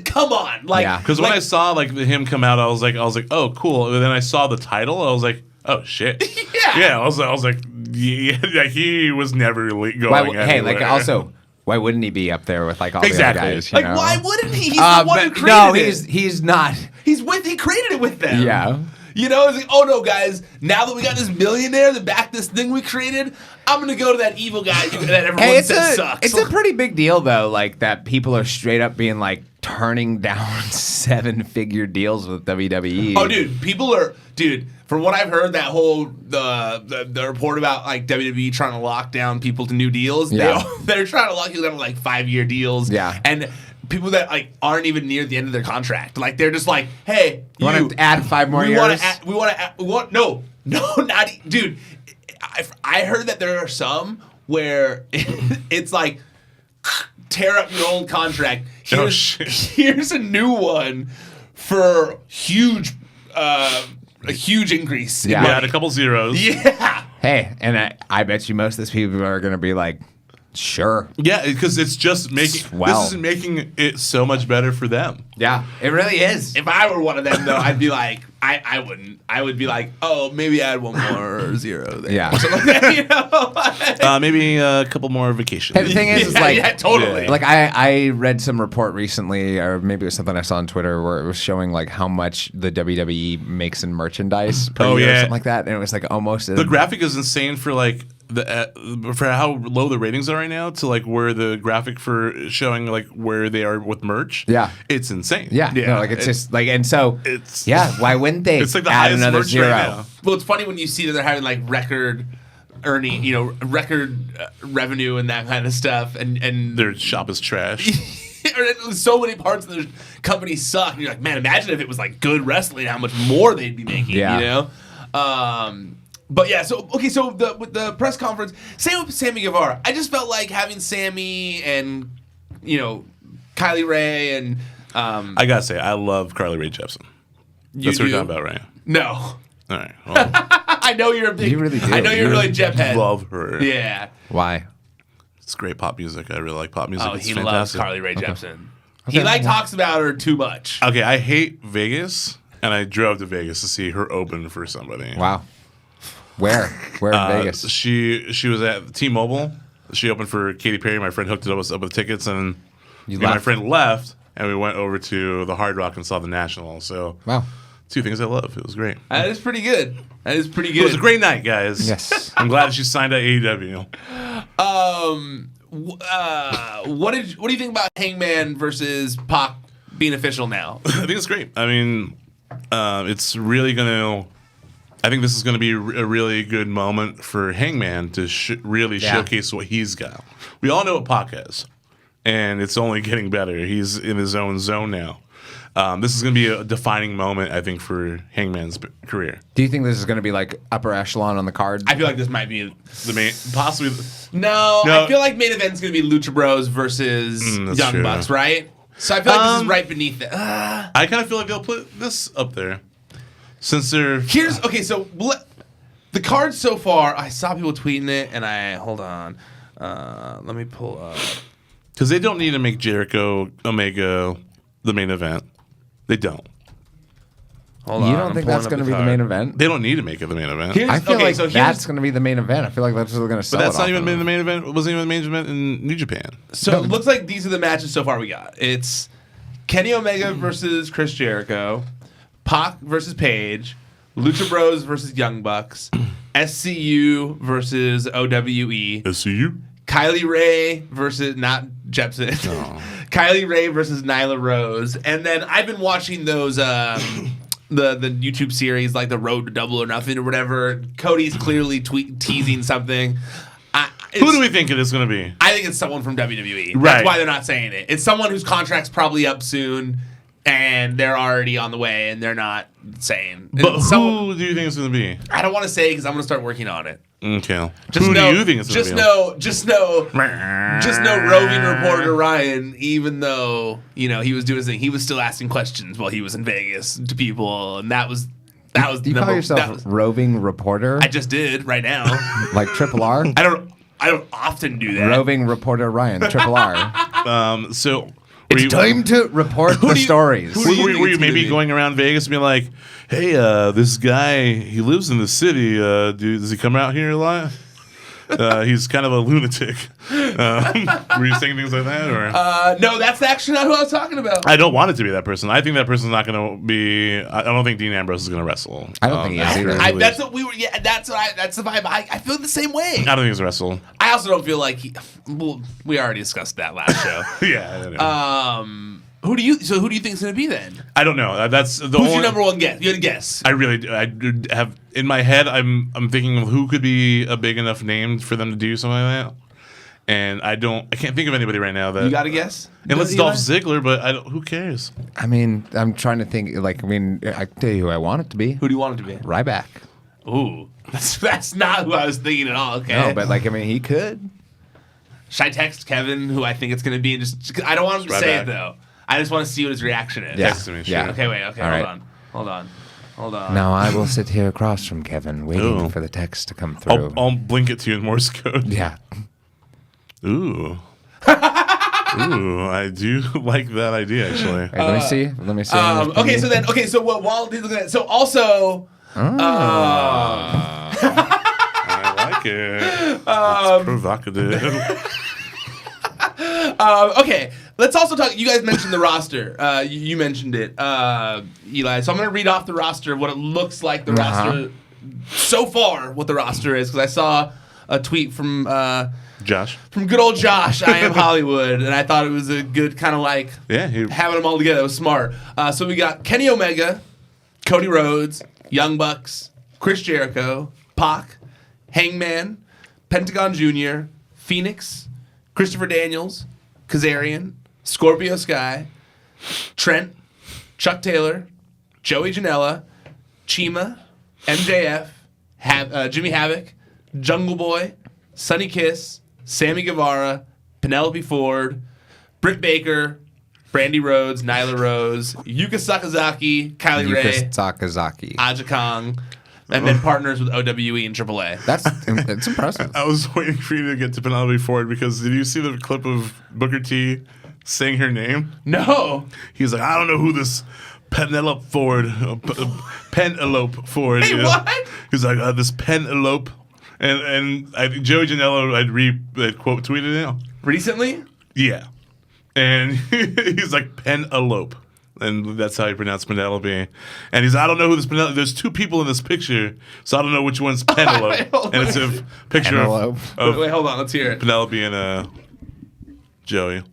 Come on, like, Yeah. Because when I saw like him come out, I was like, oh, cool. And then I saw the title, I was like, oh shit. Yeah. Yeah. I was like, yeah, he was never going. Hey, like anywhere. also, why wouldn't he be up there with like all Exactly. the other guys? You like know? why wouldn't he? He's the one who but created no, it. he's not. He created it with them. Yeah. You know, it's like, oh no, guys, now that we got this millionaire that backed this thing we created, I'm gonna go to that evil guy that everyone Hey, says sucks. it's a pretty big deal though. Like that, people are straight up being like turning down 7-figure deals with WWE. Oh, dude, from what I've heard, that whole the report about like WWE trying to lock down people to new deals, Yeah. they're trying to lock you down to like 5-year deals. Yeah. And people that like aren't even near the end of their contract, like they're just like, hey, You want to add 5 more we years? no, not dude. I heard that there are some where it's like tear up your old contract. Oh, shit. Here's a new one for a huge increase. in Yeah. Yeah, money. a couple zeros. Yeah. Hey, and I bet you most of these people are going to be like, sure. Yeah, because it's just making Swell. this is making it so much better for them. Yeah, it really is. If I were one of them, though, I'd be like, I wouldn't. I would be like, oh, maybe add one more zero there. Yeah. Or something like that, you know? Maybe a couple more vacations. Hey, the thing is like, totally. Like I read some report recently, or maybe it was something I saw on Twitter where it was showing like how much the WWE makes in merchandise per year or something like that, and it was like almost the graphic is insane for like for how low the ratings are right now to like where the graphic for showing like where they are with merch. Yeah, it's insane. Yeah, no, like it's just like, and so it's why wouldn't they it's like the add highest another merch zero? right now. Well, it's funny when you see that they're having like record earning, record revenue and that kind of stuff, and their shop is trash. so many parts of the company suck. And you're like, man, imagine if it was like good wrestling, how much more they'd be making. Yeah. You know. But yeah, so with the press conference, same with Sammy Guevara. I just felt like having Sammy and Kylie Ray and I gotta say, I love Carly Rae Jepsen. That's what we're talking about, right? No. All right. Well, I know you're a big. You really do. I know you're really Jep head. Love her. Yeah. Why? It's great pop music. I really like pop music. Oh, it's he fantastic. loves Carly Rae Jepsen. He talks about her too much. Okay, I hate Vegas, and I drove to Vegas to see her open for somebody. Wow. Where in Vegas? She was at T-Mobile. She opened for Katy Perry. My friend hooked us up with tickets, and my friend left, and we went over to the Hard Rock and saw the National. So, wow, two things I love. It was great. That is pretty good. It was a great night, guys. Yes. I'm glad she signed at AEW. What do you think about Hangman versus Pac being official now? I think it's great. I mean, it's really gonna. I think this is going to be a really good moment for Hangman to really showcase what he's got. We all know what Pac is, and it's only getting better. He's in his own zone now. This is going to be a defining moment, I think, for Hangman's career. Do you think this is going to be like upper echelon on the card? I feel like this might be the main, possibly. No, I feel like main event's going to be Lucha Bros versus Young Bucks, right? So I feel like this is right beneath it. I kind of feel like they'll put this up there. Since they're so the cards so far, I saw people tweeting it, and hold on, let me pull up because they don't need to make Jericho Omega the main event. They don't. Hold on, you don't think that's going to be the main event? They don't need to make it the main event. I feel like that's going to be the main event. I feel like that's what they're going to sell. But that's not even the main event. It wasn't even the main event in New Japan. So it looks like these are the matches so far we got. It's Kenny Omega versus Chris Jericho. Pac versus Paige, Lucha Bros versus Young Bucks, SCU versus OWE, SCU, Kylie Ray versus not Jepsen, Kylie Ray versus Nyla Rose, and then I've been watching those the YouTube series like the Road to Double or Nothing or whatever. Cody's clearly teasing something. Who do we think it is going to be? I think it's someone from WWE. Right. That's why they're not saying it. It's someone whose contract's probably up soon. And they're already on the way, and they're not saying. But who do you think it's going to be? I don't want to say because I'm going to start working on it. Okay. Do you think it's going to be? Just know, roving reporter Ryan. Even though he was doing his thing, he was still asking questions while he was in Vegas to people, and that was. Do you call yourself roving reporter? I just did right now. Like Triple R? I don't often do that. Roving reporter Ryan, Triple R. So. It's time to report the stories. Were you maybe going around Vegas and being like, hey, this guy, he lives in the city. Does he come out here a lot? He's kind of a lunatic. Were you saying things like that? Or? No, that's actually not who I was talking about. I don't want it to be that person. I think that person's not going to be. I don't think Dean Ambrose is going to wrestle. I don't think he is either. That's what we were. Yeah, that's the vibe. I feel the same way. I don't think he's wrestle. I also don't feel like we already discussed that last show. Yeah. I know. Who do you think is going to be then? I don't know. That's the Who's your number one guess? You had a guess. I have in my head. I'm thinking of who could be a big enough name for them to do something like that. And I can't think of anybody right now that you got a guess. Unless Dolph Ziggler, but who cares? I mean, I'm trying to think. I can tell you who I want it to be. Who do you want it to be? Ryback. Ooh, that's not who I was thinking at all. Okay. No, but he could. Should I text Kevin who I think it's going to be? I don't want him to say it though. I just want to see what his reaction is. Yeah. Text me, sure. Yeah. Okay, wait. Okay, hold on. Now I will sit here across from Kevin, waiting for the text to come through. I'll blink it to you in Morse code. Yeah. Ooh. Ooh, I do like that idea actually. Wait, let me see. Okay, so while he's looking at, so also. I like it. It's provocative. Okay, let's also talk. You guys mentioned the roster. You mentioned it, Eli. So I'm going to read off the roster, what it looks like the roster so far, what the roster is, because I saw a tweet from Josh. From good old Josh, I Am Hollywood, and I thought it was a good kind of like having them all together. It was smart. So we got Kenny Omega, Cody Rhodes, Young Bucks, Chris Jericho, Pac, Hangman, Pentagon Jr., Phoenix, Christopher Daniels, Kazarian, Scorpio Sky, Trent, Chuck Taylor, Joey Janela, Chima, MJF, Jimmy Havoc, Jungle Boy, Sonny Kiss, Sammy Guevara, Penelope Ford, Britt Baker, Brandy Rhodes, Nyla Rose, Yuka Sakazaki, Kylie Ray, Aja Kong, and then partners with OWE and AAA. That's impressive. I was waiting for you to get to Penelope Ford because did you see the clip of Booker T saying her name? No. He's like, I don't know who this Penelope Ford Hey, is. what? He's like, this Penelope. And Joey Janela, I'd quote tweeted it. Recently? Yeah. And he's like, Penelope. And that's how you pronounce Penelope. And he's, I don't know who this Penelope. There's two people in this picture, so I don't know which one's Penelope. And it's a picture of Wait, hold on. Let's hear it. Penelope and Joey.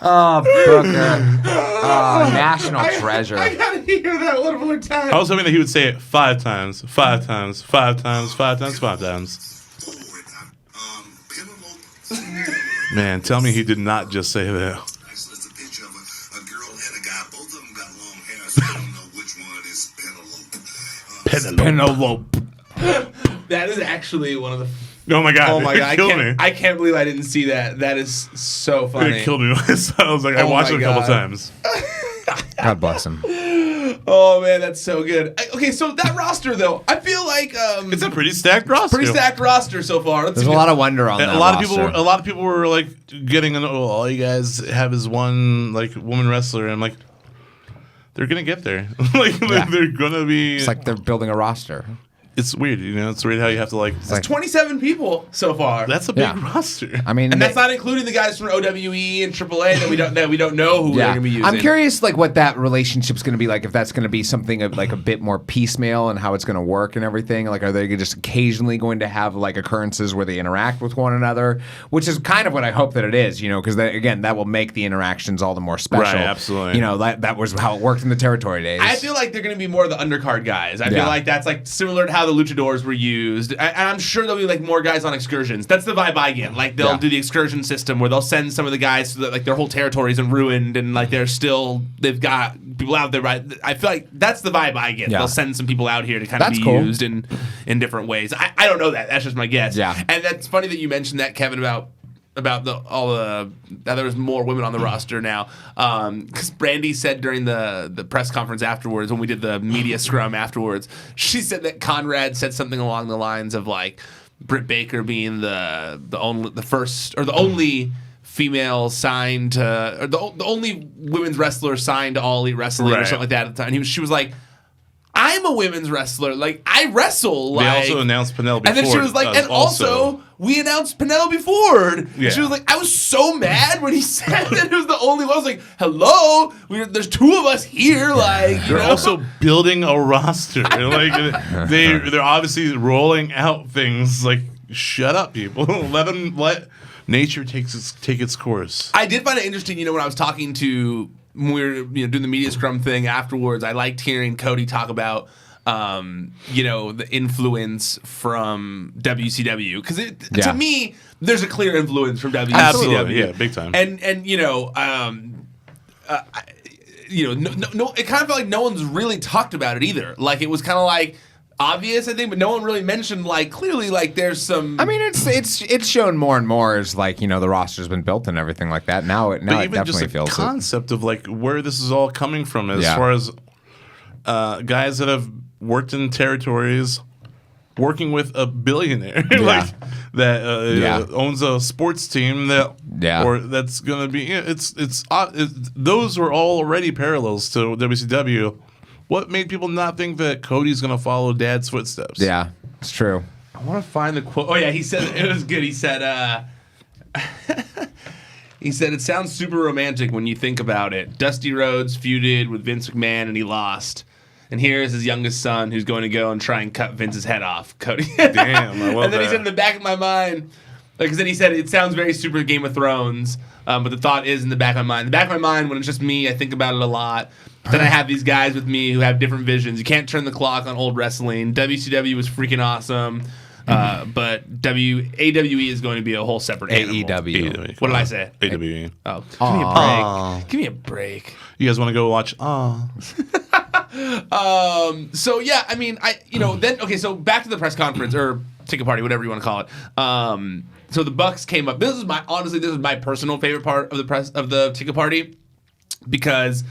Oh, Booker. Oh, national treasure. I gotta hear that one more time. I was hoping that he would say it 5 times, 5 times, 5 times, 5 times, 5 times. Man, tell me he did not just say that. Penelope. That is actually one of the. Oh my god! Oh my god! Me. I can't believe I didn't see that. That is so funny. It killed me. I was like, I watched it a couple times. God bless him. Oh man, that's so good. Okay, so that roster though, I feel like it's a pretty stacked roster. Pretty stacked roster so far. There's a lot of wonder on that. A lot of people were like getting, all you guys have is one like woman wrestler, and I'm like, they're gonna get there. They're gonna be. It's like they're building a roster. It's weird, It's weird how you have to It's 27 people so far. That's a big roster. I mean, and that's not including the guys from OWE and AAA that we don't know who they're gonna be using. I'm curious, what that relationship's gonna be like. If that's gonna be something of a bit more piecemeal and how it's gonna work and everything. Are they just occasionally going to have occurrences where they interact with one another? Which is kind of what I hope that it is, because again, that will make the interactions all the more special. Right, absolutely. That was how it worked in the territory days. I feel like they're gonna be more of the undercard guys. I feel like that's similar to how the luchadors were used, and I'm sure there'll be more guys on excursions. That's the vibe I get. They'll do the excursion system where they'll send some of the guys so that their whole territory isn't ruined, and they've got people out there. Right? I feel like that's the vibe I get. Yeah. They'll send some people out here to kind of be used in different ways. I don't know that. That's just my guess. Yeah. And that's funny that you mentioned that, Kevin, about that there was more women on the roster now, because Brandy said during the press conference afterwards, when we did the media scrum afterwards, she said that Conrad said something along the lines of Britt Baker being the only female signed to, or the only women's wrestler signed to All Elite Wrestling or something like that at the time. She was like, I'm a women's wrestler. I wrestle. They also announced Penelope Ford. And then she was like, and also we announced Penelope Ford. Yeah. She was like, I was so mad when he said that it was the only one. I was like, hello? There's two of us here. They're also building a roster. They're obviously rolling out things. Shut up, people. Let nature take its course. I did find it interesting, when I was talking to, when we were doing the media scrum thing afterwards, I liked hearing Cody talk about the influence from WCW, because to me there's a clear influence from WCW. Absolutely, yeah, big time. And it kind of felt like no one's really talked about it either. It was kind of like obvious, I think, but no one really mentioned like clearly like there's some. I mean, it's shown more and more as like the roster's been built and everything like that. Now it definitely feels the concept of like where this is all coming from as far as guys that have worked in territories. Working with a billionaire like that owns a sports team or that's gonna be those were all already parallels to WCW. What made people not think that Cody's gonna follow Dad's footsteps? Yeah, it's true. I want to find the quote. Oh yeah, he said it was good. He said he said it sounds super romantic when you think about it. Dusty Rhodes feuded with Vince McMahon and he lost. And here's his youngest son who's going to go and try and cut Vince's head off. Cody. Damn, I love And then he that. said in the back of my mind, because then he said it sounds very super Game of Thrones, but the thought is in the back of my mind. In the back of my mind, when it's just me, I think about it a lot. Then I have these guys with me who have different visions. You can't turn the clock on old wrestling. WCW was freaking awesome. But AWE is going to be a whole separate animal. AEW. What did I say? AWE. Oh, give me a break. Give me a break. You guys want to go watch? So yeah, I mean, then okay. So back to the press conference or ticket party, whatever you want to call it. So the Bucks came up. This is my personal favorite part of the ticket party because.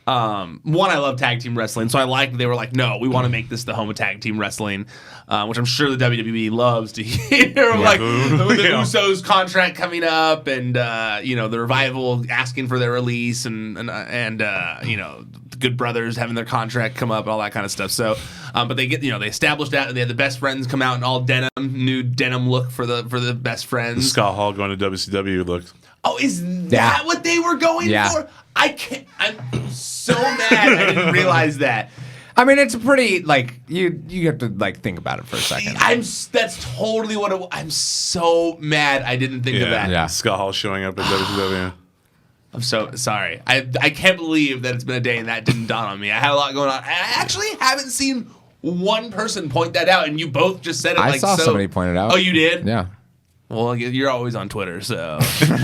One, I love tag team wrestling, so I liked they were like, no, we want to make this the home of tag team wrestling, which I'm sure the WWE loves to hear. Like with the Usos contract coming up, and the Revival asking for their release, and the Good Brothers having their contract come up, and all that kind of stuff. So, but they they established that, and they had the Best Friends come out in all denim, new denim look for the Best Friends. Scott Hall going to WCW look. Oh, is that what they were going for? I can't. I'm so mad I didn't realize that. I mean, it's pretty like you have to like think about it for a second. That's totally what it was. I'm so mad I didn't think of that. Yeah, Scott Hall showing up at WCW. I'm so sorry. I can't believe that it's been a day and that didn't dawn on me. I had a lot going on. I actually haven't seen one person point that out, and you both just said it. I saw somebody point it out. Oh, you did? Yeah. Well, you're always on Twitter, so sorry.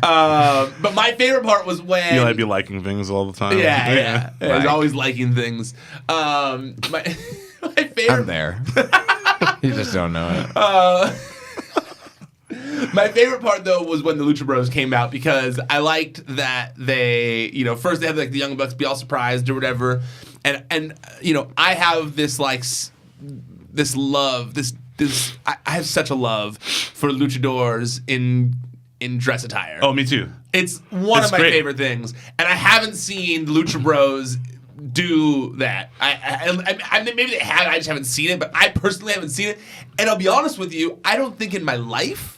But my favorite part was when You'll be liking things all the time. Yeah. I was Right. always liking things. My favorite. I'm there. You just don't know it. My favorite part though was when the Lucha Bros came out because I liked that they, first they had like the Young Bucks be all surprised or whatever, and I have this like this love this. I have such a love for luchadors in dress attire. Oh, me too. It's one of my great. favorite things, and I haven't seen the Lucha Bros do that. I maybe they have. I just haven't seen it, but I personally haven't seen it. And I'll be honest with you, I don't think in my life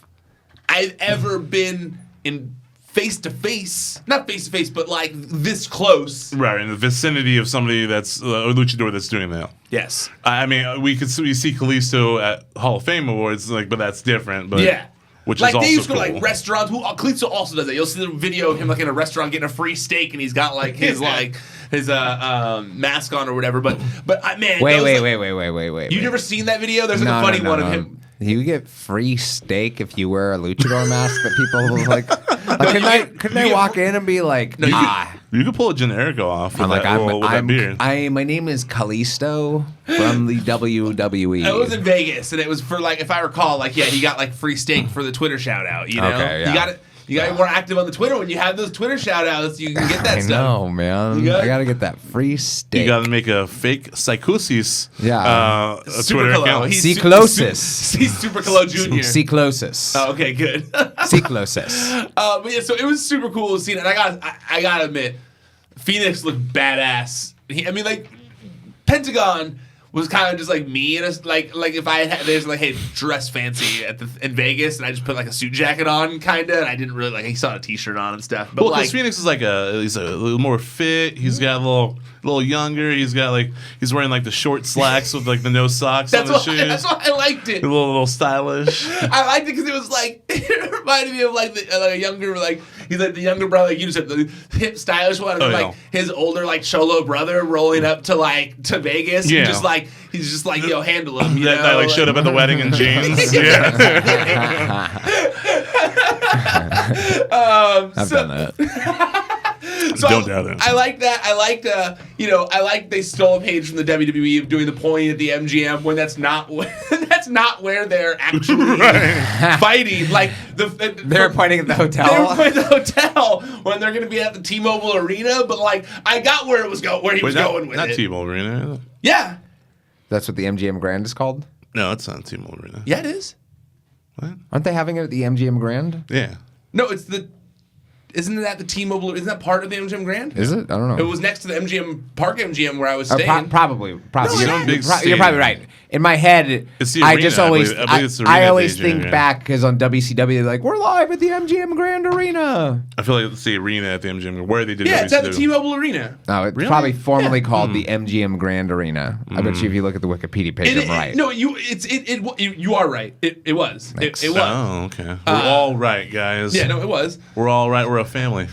I've ever been in face to face, not face to face, but like this close. Right, in the vicinity of somebody that's a luchador that's doing that. Yes. I mean, we see Kalisto at Hall of Fame awards, but that's different. But Yeah. which like is also they used to cool. go to like restaurants. Kalisto also does that. You'll see the video of him like in a restaurant getting a free steak, and he's got like his mask on or whatever. But man, Wait. You never seen that video? There's like a funny one of him. You get free steak if you wear a luchador mask that people like. Couldn't I walk in and be like, You could pull a Generico off with I'm that beard. my name is Kalisto from the WWE. It was in Vegas, and it was for like, if I recall, like he got like free steak for the Twitter shout out. You know, Okay, yeah. You got to be more active on the Twitter. When you have those Twitter shout outs, you can get that I stuff. know, man. I gotta get that free steak. You got to make a fake psychosis Super Twitter Colo. account. He's Closis. He's Super Colo Jr. See closis. Oh, okay, good. See closis. But yeah, so it was super cool to see it. And I gotta admit, Phoenix looked badass. Like Pentagon was kind of just like me, and like if I had there's like, hey, dress fancy in Vegas, and I just put like a suit jacket on, kind of, and I didn't really like. He saw a t-shirt on and stuff. But Well, like because Phoenix is he's a little more fit. He's got a little younger. He's got he's wearing like the short slacks with like the no socks on the shoes. That's why I liked it. A little stylish. I liked it because it was like it reminded me of like a younger he's like the younger brother, like you just said, the hip stylish one, and like his older like cholo brother rolling up to Vegas, and he's just like handle him. You know? That showed up at the wedding in jeans. Yeah. I've done that. So Don't doubt it. I like that. I liked, I like they stole a page from the WWE of doing the pointing at the MGM when that's not where they're actually fighting. Like They're pointing at the hotel. They were pointing at the hotel when they're going to be at the T-Mobile Arena. But like, I got where he was going with not it. T-Mobile Arena. Yeah. That's what the MGM Grand is called? No, it's not T-Mobile Arena. Yeah, it is. What? Aren't they having it at the MGM Grand? Yeah. No, isn't that the T-Mobile? Isn't that part of the MGM Grand? Is it? I don't know. It was next to the Park MGM where I was staying. Probably. Some big You're probably right. In my head, It's the I arena, just always, I believe it's the I arena always they do, think yeah. back because on WCW they're like, we're live at the MGM Grand Arena. I feel like it's the arena at the MGM where they did Yeah, it's at the WCW. T-Mobile Arena. No, it's Really? probably formerly called the MGM Grand Arena. I bet you if you look at the Wikipedia page, I'm right. No, you are right. It was. Thanks. It was. Oh, okay. We're all right, guys. Yeah, no, it was. We're all right. We're a family.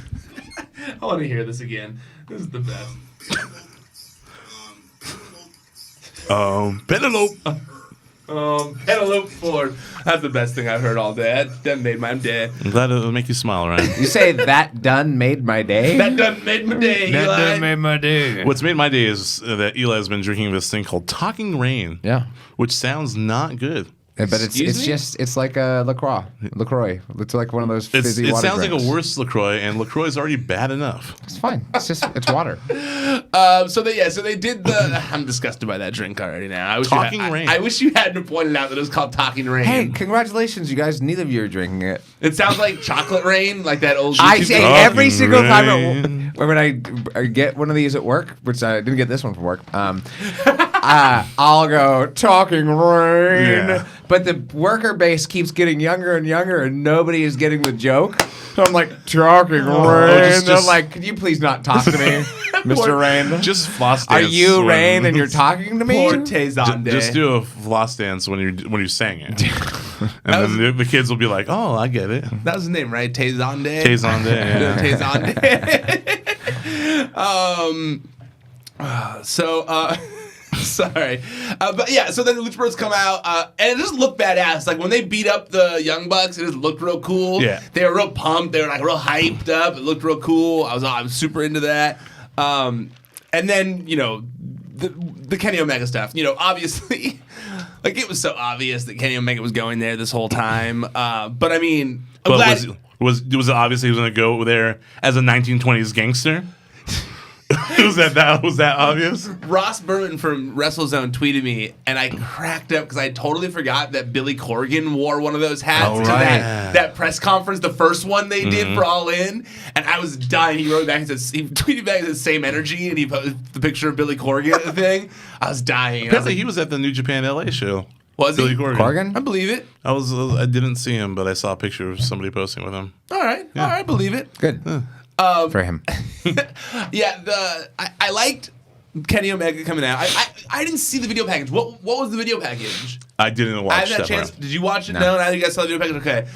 I want to hear this again. This is the best. Penelope. Penelope Ford. That's the best thing I've heard all day. That made my day. I'm glad it'll make you smile, Ryan. You say that done made my day? That done made my day, Eli. my day. What's made my day is that Eli has been drinking this thing called Talking Rain. Yeah. Which sounds not good. But Excuse me? it's like a LaCroix. It's like one of those fizzy It water sounds drinks. like a worse LaCroix, and LaCroix is already bad enough. It's fine. It's water. So they did the. I'm disgusted by that drink already. Now I wish Talking you had, Rain. I wish you hadn't pointed out that it was called Talking Rain. Hey, congratulations, you guys. Neither of you are drinking it. It sounds like Chocolate Rain, like that old. I YouTube say video. every Talking single time Rain. when I get one of these at work, which I didn't get this one from work, I'll go Talking Rain. Yeah. But the worker base keeps getting younger and younger, and nobody is getting the joke. So I'm like, Talking Rain. They're like, could you please not talk to me, Mr. Rain? Just floss Are dance. you when- Rain and you're talking to me? Poor Tezonde. Just do a floss dance when you sang it, and then the kids will be like, "Oh, I get it." That was his name, right? Tezonde. Tezonde, yeah. Tezonde. Sorry. But yeah, so then the Lucha Bros come out, and it just looked badass. Like, when they beat up the Young Bucks, it just looked real cool. Yeah. They were real pumped. They were, like, real hyped up. It looked real cool. I was super into that. And then, the Kenny Omega stuff. Obviously, like, it was so obvious that Kenny Omega was going there this whole time. But, I mean, I'm glad... Was it obvious he was going to go there as a 1920s gangster? was that obvious? Ross Berman from WrestleZone tweeted me, and I cracked up because I totally forgot that Billy Corgan wore one of those hats to that press conference, the first one they did for All In, and I was dying. He wrote back and said, he tweeted back and said, same energy, and he posted the picture of Billy Corgan at the thing. I was dying. Apparently, he was at the New Japan LA show. Was Billy he? Corgan. I believe it. I didn't see him, but I saw a picture of somebody posting with him. All right, believe it. Good. For him. Yeah, I liked Kenny Omega coming out. I didn't see the video package. What was the video package? I didn't watch I had that that chance. part. Did you watch it? No, now you guys saw the video package.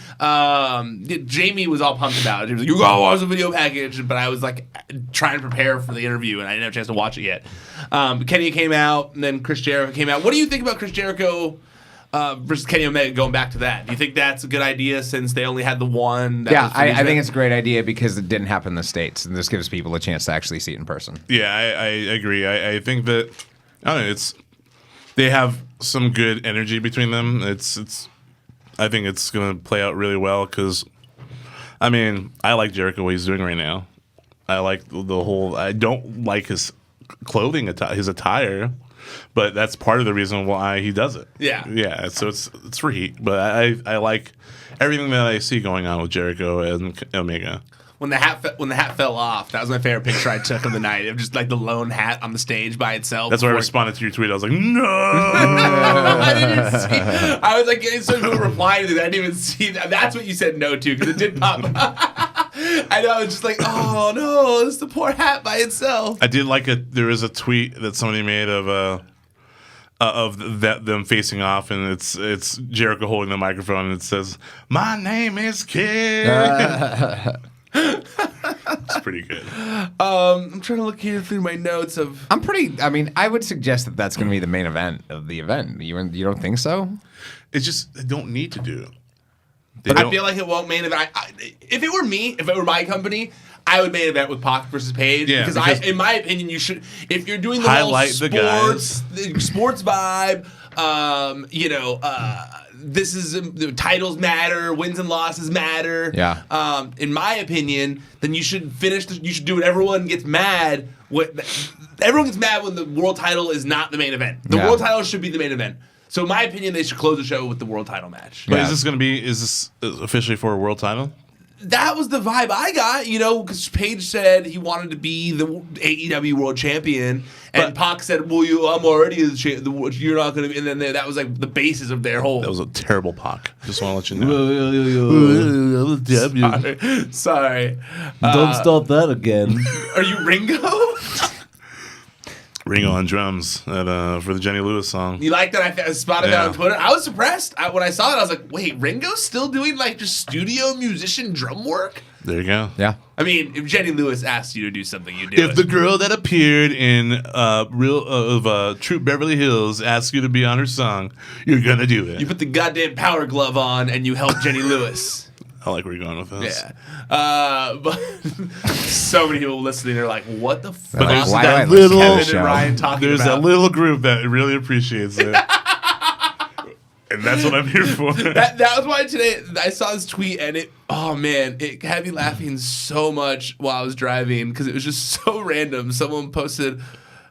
Okay. Jamie was all pumped about it. He was like, "You gotta watch the video package," but I was like trying to prepare for the interview, and I didn't have a chance to watch it yet. Kenny came out, and then Chris Jericho came out. What do you think about Chris Jericho versus Kenny Omega going back to that? Do you think that's a good idea since they only had the one? I think it's a great idea because it didn't happen in the States, and this gives people a chance to actually see it in person. Yeah, I agree. I think that I don't know. They have some good energy between them. I think it's gonna play out really well because, I mean, I like Jericho what he's doing right now. I like the whole. I don't like his clothing, his attire. But that's part of the reason why he does it. Yeah. So it's for heat, but I like everything that I see going on with Jericho and Omega. When the hat fell off, that was my favorite picture I took of the night. It was just like the lone hat on the stage by itself. That's why I responded to your tweet. I was like, no. I didn't see. I was like getting so people replying to that. I didn't even see that. That's what you said no to because it did pop. I know. I was just like, oh no, it's the poor hat by itself. I did like there was a tweet that somebody made of them facing off, and it's Jericho holding the microphone, and it says, "My name is Kid." It's pretty good. I'm trying to look here through my notes of. I would suggest that that's going to be the main event of the event. You don't think so? It's just they don't need to do. I feel like it won't main event. If it were me, if it were my company, I would main event with Pac versus Paige. Yeah, because in my opinion, you should. If you're doing the highlight whole sports vibe, this is the titles matter, wins and losses matter. Yeah. In my opinion, then you should you should do what everyone gets mad. Everyone gets mad when the world title is not the main event. The world title should be the main event. So in my opinion, they should close the show with the world title match. But is this officially for a world title? That was the vibe I got, because Paige said he wanted to be the AEW world champion, and Pac said, "Well, I'm already the champion. You're not going to be." And then that was like the basis of their whole. That was a terrible Pac. Just want to let you know. Sorry. Don't start that again. Are you Ringo? Ringo on drums for the Jenny Lewis song. You like that? I spotted that on Twitter. I was surprised when I saw that. I was like, "Wait, Ringo's still doing like just studio musician drum work?" There you go. Yeah. I mean, if Jenny Lewis asked you to do something, you do. If the girl that appeared in Troop Beverly Hills asks you to be on her song, you're gonna do it. You put the goddamn power glove on and you help Jenny Lewis. I like where you're going with this. Yeah. But so many people listening are like, what the fuck? But there's Why do I that listen to little, this show? Kevin and Ryan talking there's about. that little group that really appreciates it. And that's what I'm here for. That was why today I saw this tweet and it had me laughing so much while I was driving because it was just so random. Someone posted,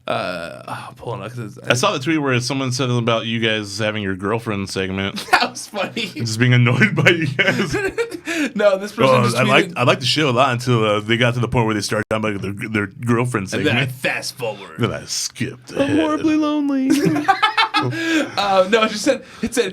pulling up. I saw the tweet where someone said about you guys having your girlfriend segment. That was funny. Just being annoyed by you guys. No, this person just tweeted. I liked the show a lot until they got to the point where they started talking about their girlfriend And then I segment. fast forward. Then I skipped I'm ahead. horribly lonely. No, it said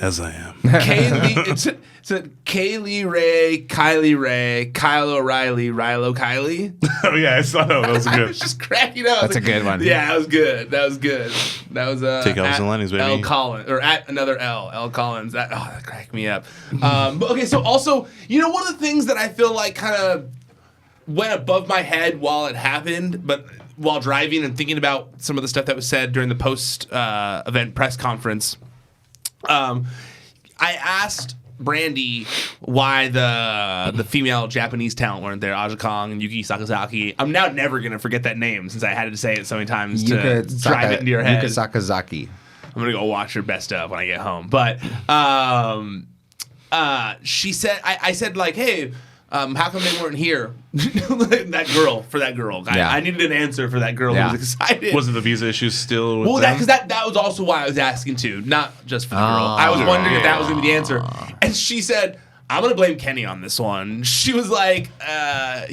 As I am. Kaylee. It said Kaylee Ray, Kylie Ray, Kyle O'Reilly, Rilo Kylie. Oh yeah, I saw that. That was I good. was just cracking up. That's a good one. Yeah, that was good. That was Take Elvis and Lenny's, baby. L Collins or at another L Collins. That cracked me up. But okay, so also, one of the things that I feel like kind of went above my head while it happened, but while driving and thinking about some of the stuff that was said during the post event press conference, I asked Brandy why the female Japanese talent weren't there, Aja Kong and Yuki Sakazaki. I'm now never going to forget that name since I had to say it so many times to drive it into your head. Yuka Sakazaki. I'm going to go watch her best of when I get home. But she said, I said like, hey, how come they weren't here? For that girl. I needed an answer for that girl who was excited. Was it the visa issues still? With Well, that was also why I was asking too, not just for the girl. I was wondering if that was going to be the answer. And she said, I'm going to blame Kenny on this one. She was like, I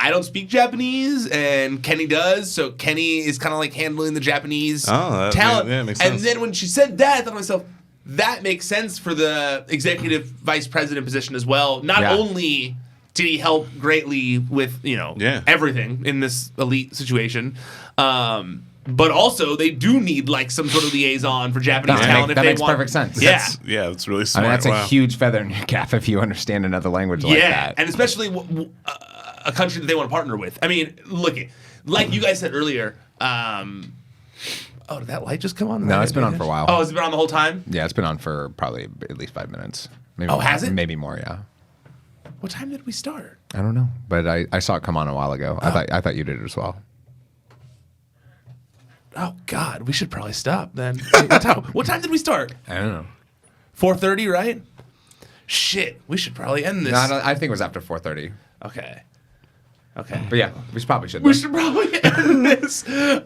don't speak Japanese, and Kenny does, so Kenny is kind of like handling the Japanese talent. Yeah, makes sense. And then when she said that, I thought to myself, that makes sense for the executive vice president position as well. Not only did he help greatly with, everything in this elite situation, but also they do need like some sort of liaison for Japanese talent. That makes perfect sense. Yeah. That's really smart. I mean, that's a huge feather in your cap if you understand another language like that. And especially a country that they want to partner with. I mean, look, like you guys said earlier, did that light just come on? No, it's been on for a while. Oh, has it been on the whole time? Yeah, it's been on for probably at least 5 minutes. Maybe has it? Maybe more, yeah. What time did we start? I don't know, but I saw it come on a while ago. I thought you did it as well. Oh God, we should probably stop then. What time did we start? I don't know. 4:30, right? Shit, we should probably end this. No, I think it was after 4:30. Okay. But yeah, we probably should. We should probably end this. But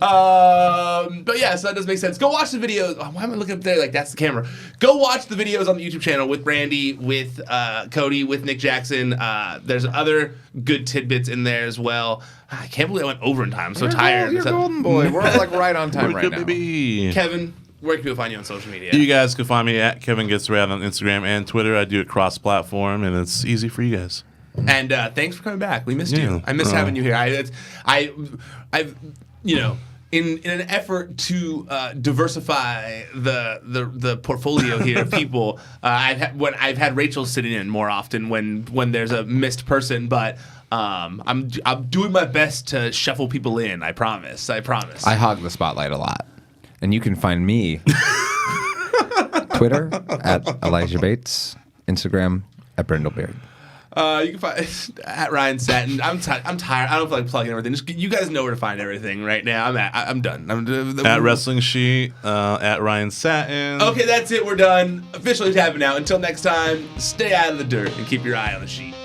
yeah, so that does make sense. Go watch the videos. Oh, why am I looking up there like that's the camera? Go watch the videos on the YouTube channel with Brandy, with Cody, with Nick Jackson. There's other good tidbits in there as well. I can't believe I went over in time. I'm so tired. You're golden boy. We're like right on time right now. Baby. Kevin, where can people find you on social media? You guys can find me at Kevin Gets Rad on Instagram and Twitter. I do it cross-platform, and it's easy for you guys. And thanks for coming back. We missed you. I miss having you here. I've in an effort to diversify the portfolio here of people, I've had Rachel sitting in more often when there's a missed person, but I'm doing my best to shuffle people in. I promise. I hog the spotlight a lot, and you can find me Twitter at Elijah Bates, Instagram At Brindleberry. You can find at Ryan Satin. I'm tired. I don't feel like plugging everything. You guys know where to find everything right now. I'm done. At Wrestling Sheet, at Ryan Satin. Okay, that's it. We're done. Officially tapping out. Until next time, stay out of the dirt and keep your eye on the sheet.